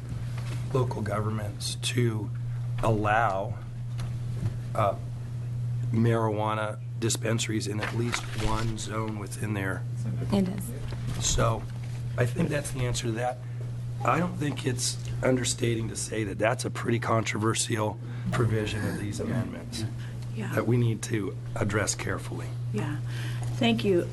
local governments to allow marijuana dispensaries in at least one zone within there. It is. So I think that's the answer to that. I don't think it's understating to say that that's a pretty controversial provision of these amendments that we need to address carefully. Yeah, thank you.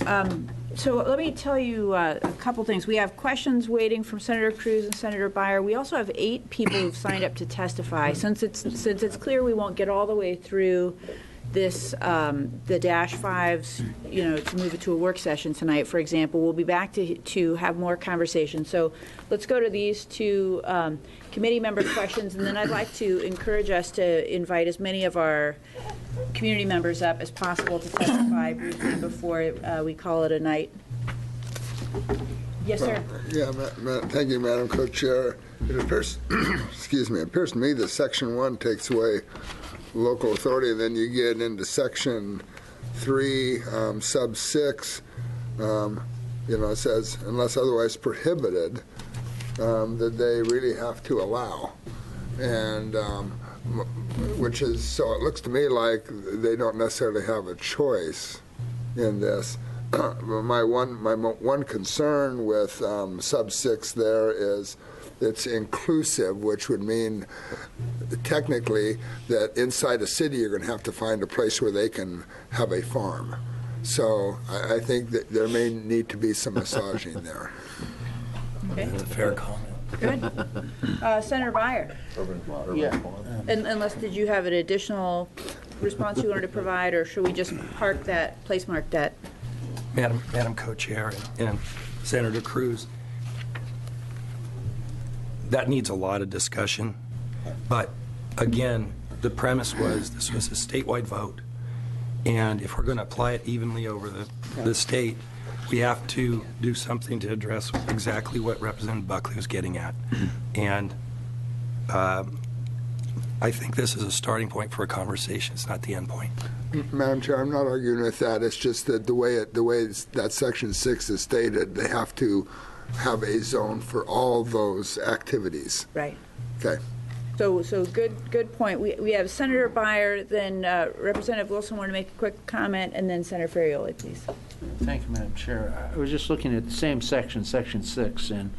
So let me tell you a couple things. We have questions waiting from Senator Cruz and Senator Beyer. We also have 8 people who've signed up to testify. Since it's clear we won't get all the way through this, the -5s, to move it to a work session tonight, for example, we'll be back to have more conversation. So let's go to these 2 committee member questions, and then I'd like to encourage us to invite as many of our community members up as possible to testify briefly before we call it a night. Yes, sir. Thank you, Madam Co-Chair. It appears, it appears to me that Section 1 takes away local authority, and then you get into Section 3, sub 6. It says, unless otherwise prohibited, that they really have to allow. And which is, so it looks to me like they don't necessarily have a choice in this. My one concern with sub 6 there is it's inclusive, which would mean technically that inside a city you're going to have to find a place where they can have a farm. So I think that there may need to be some massaging there. Okay. That's a fair comment. Good. Senator Byer. Yeah. Unless, did you have an additional response you wanted to provide, or should we just place mark that? Madam Co-Chair and Senator Cruz, that needs a lot of discussion. But again, the premise was this was a statewide vote. And if we're going to apply it evenly over the state, we have to do something to address exactly what Representative Buckley was getting at. And I think this is a starting point for a conversation. It's not the end point. Madam Chair, I'm not arguing with that. It's just that the way that Section 6 is stated, they have to have a zone for all those activities. Right. Okay. So good point. We have Senator Byer, then Representative Wilson want to make a quick comment, and then Senator Ferrioli, please. Thank you, Madam Chair. I was just looking at the same section, Section 6, and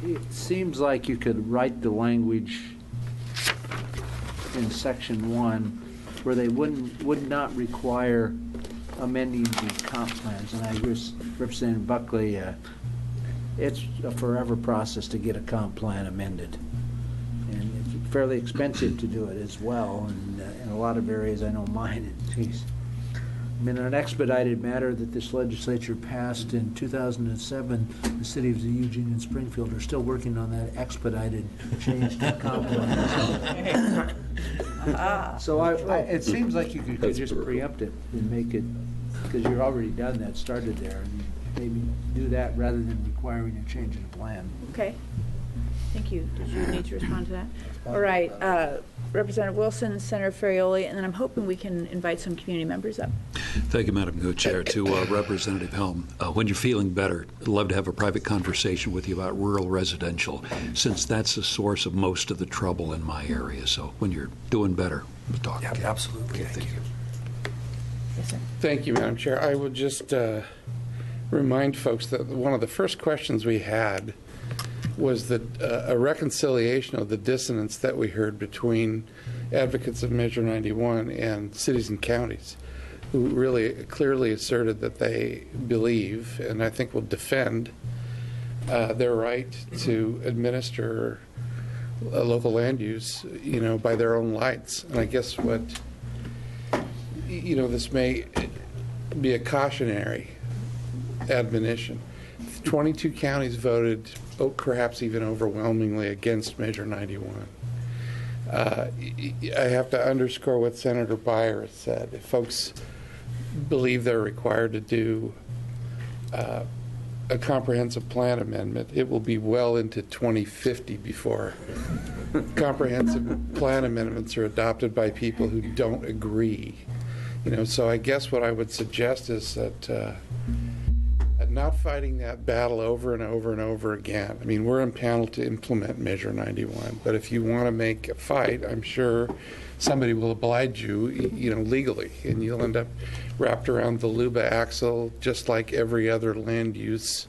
it seems like you could write the language in Section 1 where they would not require amending the comp plans. And I agree with Representative Buckley, it's a forever process to get a comp plan amended. And it's fairly expensive to do it as well. And in a lot of areas, I know mine, in an expedited matter that this legislature passed in 2007, the cities of Eugene and Springfield are still working on that expedited change to comp plan. So it seems like you could just preempt it and make it, because you're already done that, started there, and maybe do that rather than requiring a change in the plan. Okay. Thank you. Did you need to respond to that? All right. Representative Wilson, Senator Ferrioli, and then I'm hoping we can invite some community members up. Thank you, Madam Co-Chair. To Representative Helm, when you're feeling better, I'd love to have a private conversation with you about rural residential, since that's the source of most of the trouble in my area. So when you're doing better, we'll talk. Yeah, absolutely. Okay, thank you. Yes, sir. Thank you, Madam Chair. I would just remind folks that one of the first questions we had was that a reconciliation of the dissonance that we heard between advocates of Measure 91 and cities and counties, who really clearly asserted that they believe, and I think will defend, their right to administer local land use, by their own lights. And I guess what, this may be a cautionary admonition. 22 counties voted, perhaps even overwhelmingly, against Measure 91. I have to underscore what Senator Byer said. If folks believe they're required to do a comprehensive plan amendment, it will be well into 2050 before comprehensive plan amendments are adopted by people who don't agree. So I guess what I would suggest is that not fighting that battle over and over and over again. I mean, we're impaneled to implement Measure 91, but if you want to make a fight, I'm sure somebody will oblige you, legally, and you'll end up wrapped around the LUBA axle, just like every other land use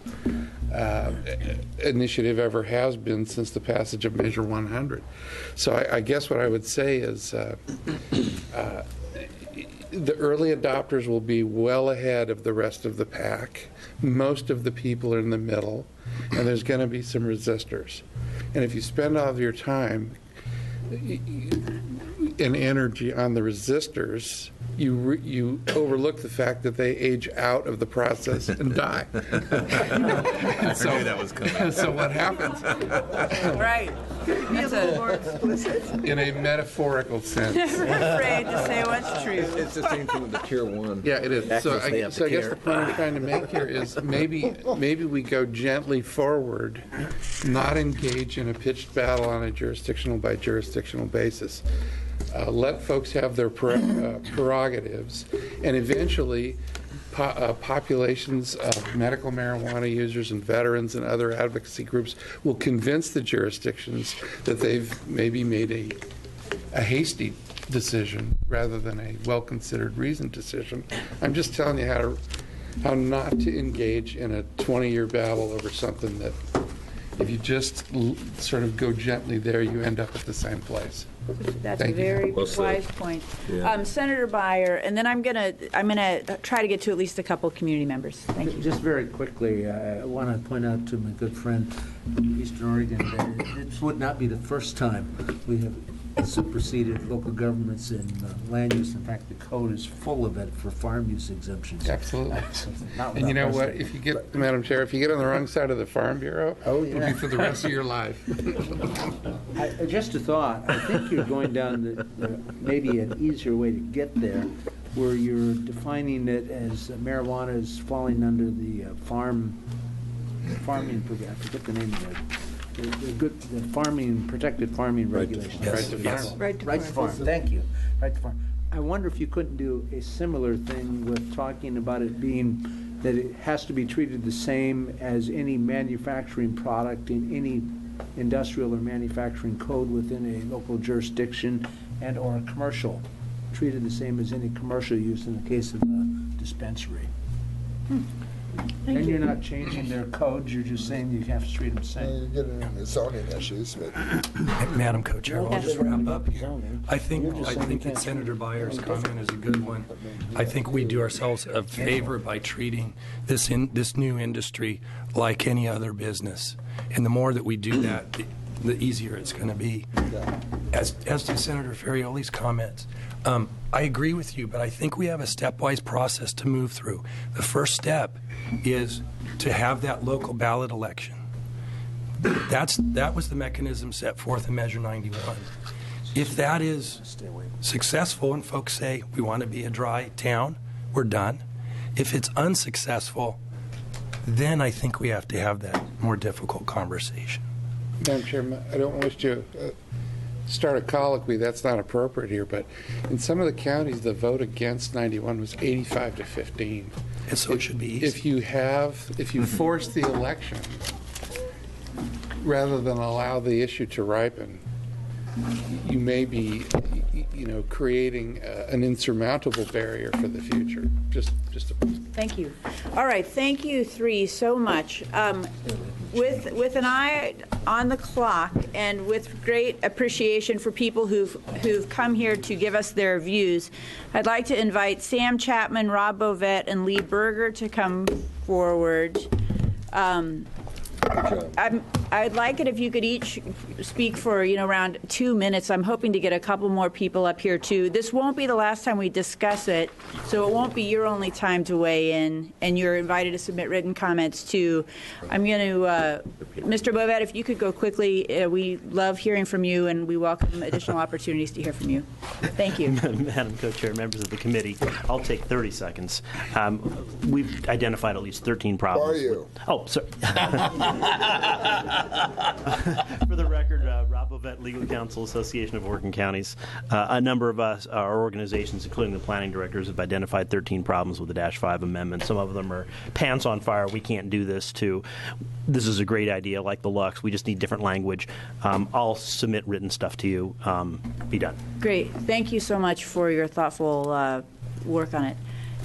initiative ever has been since the passage of Measure 100. So I guess what I would say is the early adopters will be well ahead of the rest of the pack. Most of the people are in the middle, and there's going to be some resistors. And if you spend all of your time and energy on the resistors, you overlook the fact that they age out of the process and die. I knew that was coming. So what happens? Right. Could you be a little more explicit? In a metaphorical sense. Never afraid to say what's true. It's the same thing with the Tier 1. Yeah, it is. So I guess the point I'm trying to make here is maybe we go gently forward, not engage in a pitched battle on a jurisdictional by jurisdictional basis. Let folks have their prerogatives, and eventually populations of medical marijuana users and veterans and other advocacy groups will convince the jurisdictions that they've maybe made a hasty decision rather than a well-considered reasoned decision. I'm just telling you how not to engage in a 20-year battle over something that if you just sort of go gently there, you end up at the same place. That's Thank a you. very Well said. wise point. Yeah. Senator Byer, and then I'm gonna try to get to at least a couple community members. Thank you. Just very quickly, I want to point out to my good friend from Eastern Oregon that this would not be the first time we have superseded local governments in land use. In fact, the code is full of it for farm use exemptions. Absolutely. Not And you know without what? precedent. If you get, Madam Chair, if you get on the wrong side of the Farm Bureau, Oh, it'll yeah. be for the rest of your life. Just a thought. I think you're going down maybe an easier way to get there, where you're defining it as marijuana is falling under the farming program. I forget the name of it. The farming, protected farming regulations. Right to Yes. farm. Right to farm. Thank you. Right to farm. I wonder if you couldn't do a similar thing with talking about it being that it has to be treated the same as any manufacturing product in any industrial or manufacturing code within a local jurisdiction and or a commercial, treated the same as any commercial use in the case of a dispensary. And you're not changing their codes, you're just saying you have to treat them the same. You're getting into zoning issues, but Madam Co-Chair, I'll just wrap up here. I think You're just saying you that can't Senator Byer's comment is a good one. I think we do ourselves a favor by treating this new industry like any other business. And the more that we do that, the easier it's going to be. As to Senator Ferrioli's comments, I agree with you, but I think we have a stepwise process to move through. The first step is to have that local ballot election. That was the mechanism set forth in Measure 91. If that is successful and folks say we want to be a dry town, we're done. If it's unsuccessful, then I think we have to have that more difficult conversation. Madam Chairman, I don't wish to start a colloquy. That's not appropriate here, but in some of the counties, the vote against 91 was 85 to 15. And so it should be easy. If you force the election rather than allow the issue to ripen, you may be, creating an insurmountable barrier for the future. Just Thank you. All right, thank you three so much. With an eye on the clock and with great appreciation for people who've come here to give us their views, I'd like to invite Sam Chapman, Rob Bovet, and Lee Berger to come forward. I'd like it if you could each speak for around 2 minutes. I'm hoping to get a couple more people up here too. This won't be the last time we discuss it, so it won't be your only time to weigh in, and you're invited to submit written comments too. I'm going to, Mr. Bovet, if you could go quickly. We love hearing from you, and we welcome additional opportunities to hear from you. Thank you. Madam Co-Chair, members of the committee, I'll take 30 seconds. We've identified at least 13 problems. Who are you? Oh, sorry. For the record, Rob Bovet, Legal Counsel, Association of Oregon Counties. A number of us, our organizations, including the planning directors, have identified 13 problems with the -5 amendment. Some of them are pants on fire. We can't do this too. This is a great idea, like the Lux. We just need different language. I'll submit written stuff to you. Be done. Great. Thank you so much for your thoughtful work on it.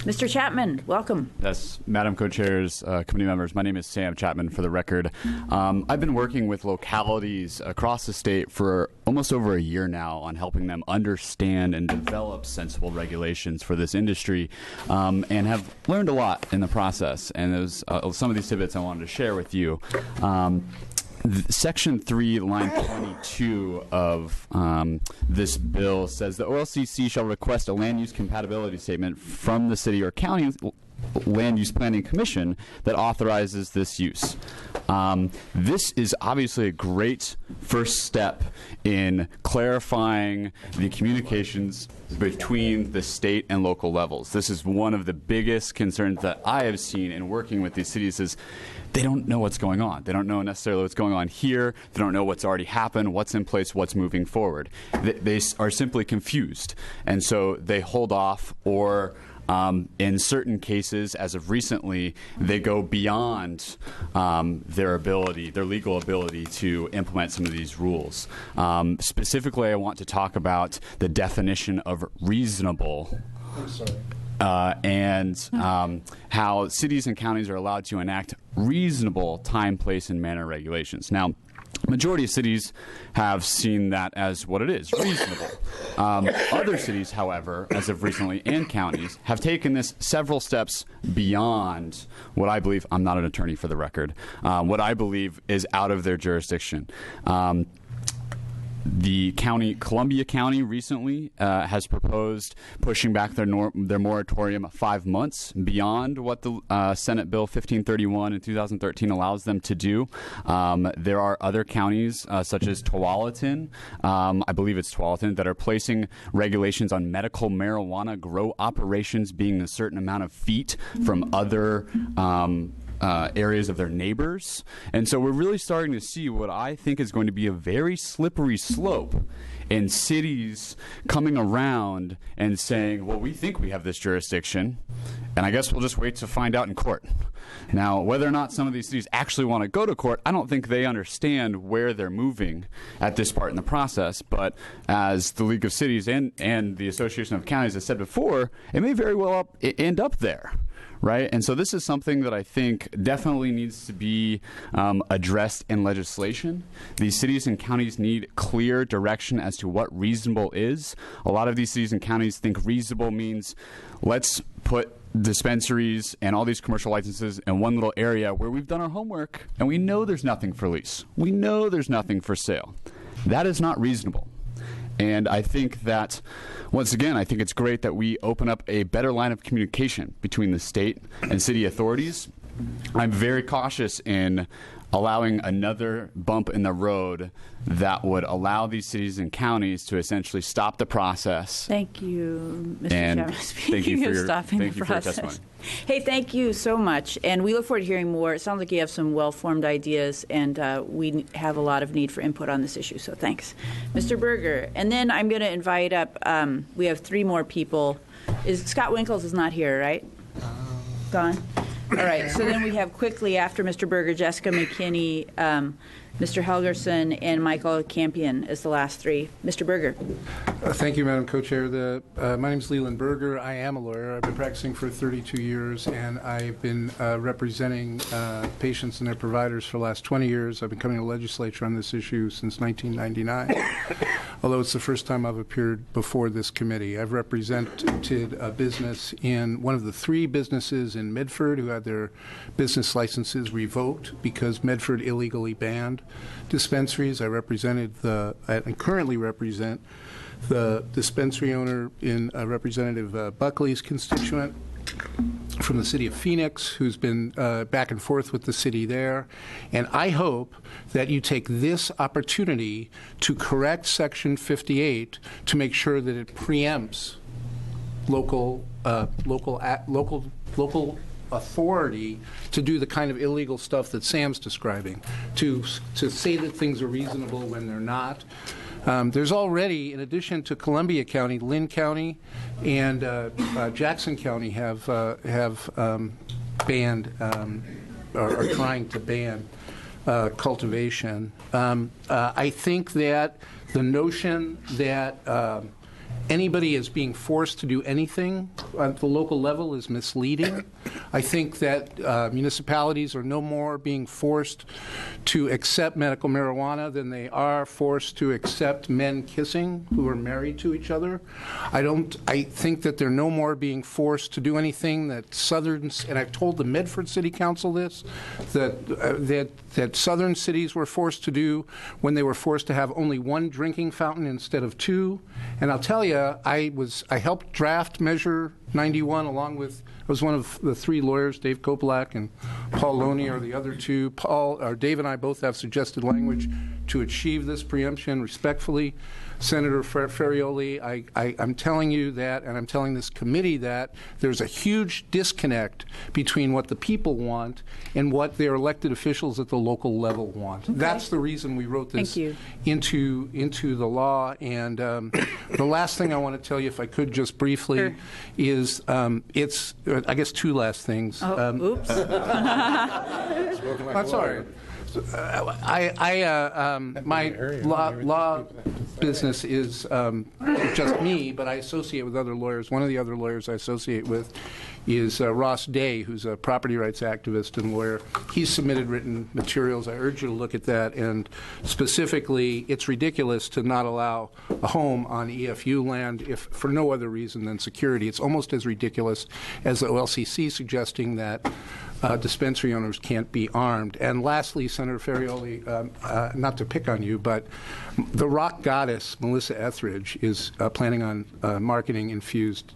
Mr. Chapman, welcome. Yes, Madam Co-Chairs, committee members, my name is Sam Chapman, for the record. I've been working with localities across the state for almost over a year now on helping them understand and develop sensible regulations for this industry, and have learned a lot in the process. And there's some of these tidbits I wanted to share with you. Section 3, line 22 of this bill says the OLCC shall request a land use compatibility statement from the city or county land use planning commission that authorizes this use. This is obviously a great first step in clarifying the communications between the state and local levels. This is one of the biggest concerns that I have seen in working with these cities is they don't know what's going on. They don't know necessarily what's going on here. They don't know what's already happened, what's in place, what's moving forward. They are simply confused. And so they hold off, or in certain cases, as of recently, they go beyond their legal ability to implement some of these rules. Specifically, I want to talk about the definition of reasonable. I'm sorry. And how cities and counties are allowed to enact reasonable time, place, and manner regulations. Now, Majority of cities have seen that as what it is, reasonable. Other cities, however, as of recently, and counties, have taken this several steps beyond what I believe, I'm not an attorney for the record, what I believe is out of their jurisdiction. The county, Columbia County, recently has proposed pushing back their moratorium 5 months beyond what the Senate Bill 1531 in 2013 allows them to do. There are other counties, such as Tualatin, I believe it's Tualatin, that are placing regulations on medical marijuana grow operations being a certain amount of feet from other areas of their neighbors. And so we're really starting to see what I think is going to be a very slippery slope in cities coming around and saying, well, we think we have this jurisdiction, and I guess we'll just wait to find out in court. Now, whether or not some of these cities actually want to go to court, I don't think they understand where they're moving at this part in the process. But as the League of Cities and the Association of Counties has said before, it may very well end up there. Right? And so this is something that I think definitely needs to be addressed in legislation. These cities and counties need clear direction as to what reasonable is. A lot of these cities and counties think reasonable means let's put dispensaries and all these commercial licenses in one little area where we've done our homework and we know there's nothing for lease. We know there's nothing for sale. That is not reasonable. And I think that, once again, I think it's great that we open up a better line of communication between the state and city authorities. I'm very cautious in allowing another bump in the road that would allow these cities and counties to essentially stop the process. Thank you, Mr. And Chairman. thank you for your testimony. Hey, thank you so much, and we look forward to hearing more. It sounds like you have some well-formed ideas, and we have a lot of need for input on this issue, so thanks. Mr. Berger, and then I'm going to invite up, we have 3 more people. Scott Winkles is not here, right? Gone? All right, so then we have quickly after Mr. Berger, Jessica McKinney, Mr. Helgerson, and Michael Campion as the last 3. Mr. Berger. Thank you, Madam Co-Chair. My name is Leland Berger. I am a lawyer. I've been practicing for 32 years, and I've been representing patients and their providers for the last 20 years. I've been coming to the legislature on this issue since 1999, although it's the first time I've appeared before this committee. I've represented a business in one of the 3 businesses in Medford who had their business licenses revoked because Medford illegally banned dispensaries. I represented and currently represent the dispensary owner in Representative Buckley's constituent from the city of Phoenix, who's been back and forth with the city there. And I hope that you take this opportunity to correct Section 58 to make sure that it preempts local authority to do the kind of illegal stuff that Sam's describing, to say that things are reasonable when they're not. There's already, in addition to Columbia County, Lynn County and Jackson County have banned or are trying to ban cultivation. I think that the notion that anybody is being forced to do anything at the local level is misleading. I think that municipalities are no more being forced to accept medical marijuana than they are forced to accept men kissing who are married to each other. I think that they're no more being forced to do anything that and I've told the Medford City Council this, that southern cities were forced to do when they were forced to have only 1 drinking fountain instead of 2. And I'll tell you, I helped draft Measure 91 along with, I was one of the 3 lawyers, Dave Kopelak and Paul Loney are the other 2. Dave and I both have suggested language to achieve this preemption respectfully. Senator Ferrioli, I'm telling you that, and I'm telling this committee that there's a huge disconnect between what the people want and what their elected officials at the local level want. Okay. That's the reason we wrote this into the law. And the last thing I want to tell you, if I could just briefly, is I guess 2 last things. Oops. That's all right. My law business is just me, but I associate with other lawyers. One of the other lawyers I associate with is Ross Day, who's a property rights activist and lawyer. He's submitted written materials. I urge you to look at that. And specifically, it's ridiculous to not allow a home on EFU land if for no other reason than security. It's almost as ridiculous as the OLCC suggesting that dispensary owners can't be armed. And lastly, Senator Ferrioli, not to pick on you, but the rock goddess, Melissa Etheridge, is planning on marketing infused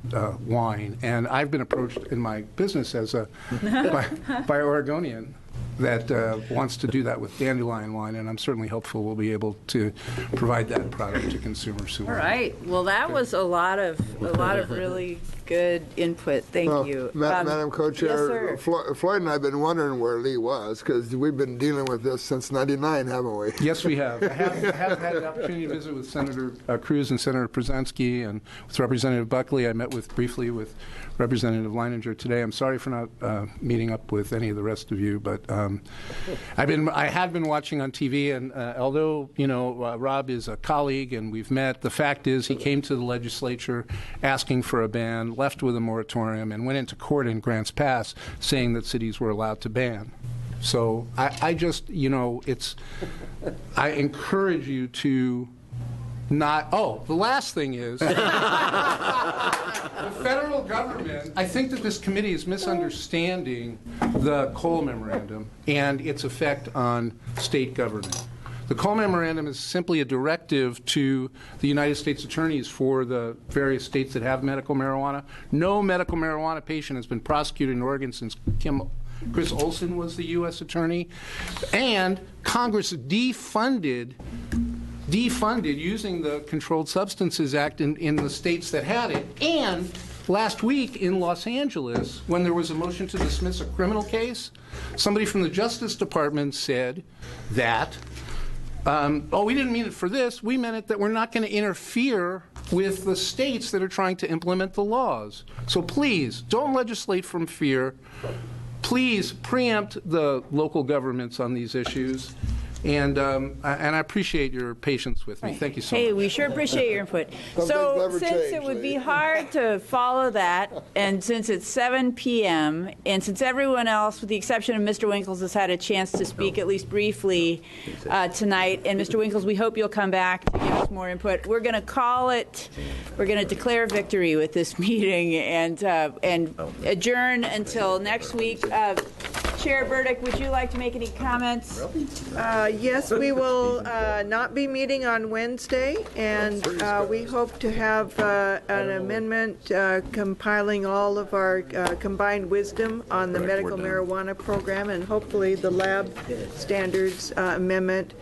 wine. And I've been approached in my business as by Oregonian that wants to do that with dandelion wine, and I'm certainly hopeful we'll be able to provide that product to consumers who All right. Well, that was a lot of really good input. Thank you. Madam Co-Chair, yes, sir. Floyd and I have been wondering where Lee was, because we've been dealing with this since '99, haven't we? Yes, we have. I have had the opportunity to visit with Senator Cruz and Senator Przanski and with Representative Buckley. I met briefly with Representative Leininger today. I'm sorry for not meeting up with any of the rest of you, but I have been watching on TV, and although Rob is a colleague and we've met, the fact is he came to the legislature asking for a ban, left with a moratorium, and went into court in Grants Pass saying that cities were allowed to ban. So I just, I encourage you to not. Oh, the last thing is the federal government. I think that this committee is misunderstanding the Cole Memorandum and its effect on state government. The Cole Memorandum is simply a directive to the United States attorneys for the various states that have medical marijuana. No medical marijuana patient has been prosecuted in Oregon since Chris Olson was the U.S. attorney. And Congress defunded using the Controlled Substances Act in the states that had it. And last week in Los Angeles, when there was a motion to dismiss a criminal case, somebody from the Justice Department said that we didn't mean it for this. We meant it that we're not going to interfere with the states that are trying to implement the laws. So please, don't legislate from fear. Please preempt the local governments on these issues. And I appreciate your patience with me. Thank you so much. Hey, we sure appreciate your input. So since it would be hard to follow that, and since it's 7 p.m., and since everyone else, with the exception of Mr. Winkles, has had a chance to speak at least briefly tonight, and Mr. Winkles, we hope you'll come back to give us more input. We're going to call it, we're going to declare victory with this meeting and adjourn until next week. Chair Burdick, would you like to make any comments? Yes, we will not be meeting on Wednesday, and we hope to have an amendment compiling all of our combined wisdom on the medical marijuana program, and hopefully the lab standards amendment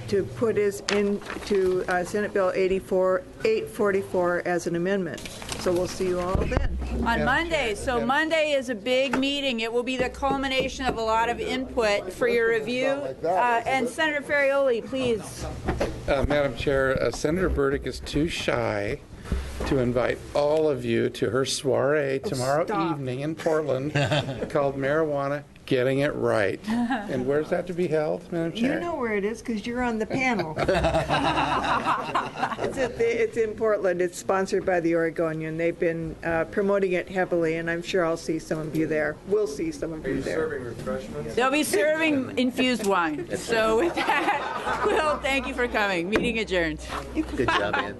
to put us into Senate Bill 844 as an amendment. So we'll see you all then. On Monday. So Monday is a big meeting. It will be the culmination of a lot of input for your review. And Senator Ferrioli, please. Madam Chair, Senator Burdick is too shy to invite all of you to her soiree tomorrow evening in Portland called Marijuana Getting It Right. And where's that to be held, Madam Chair? You know where it is because you're on the panel. It's in Portland. It's sponsored by the Oregonian. They've been promoting it heavily, and I'm sure I'll see some of you there. We'll see some of you there. Serving refreshments? They'll be serving infused wine. So with that, Will, thank you for coming. Meeting adjourned. Good job, Ann.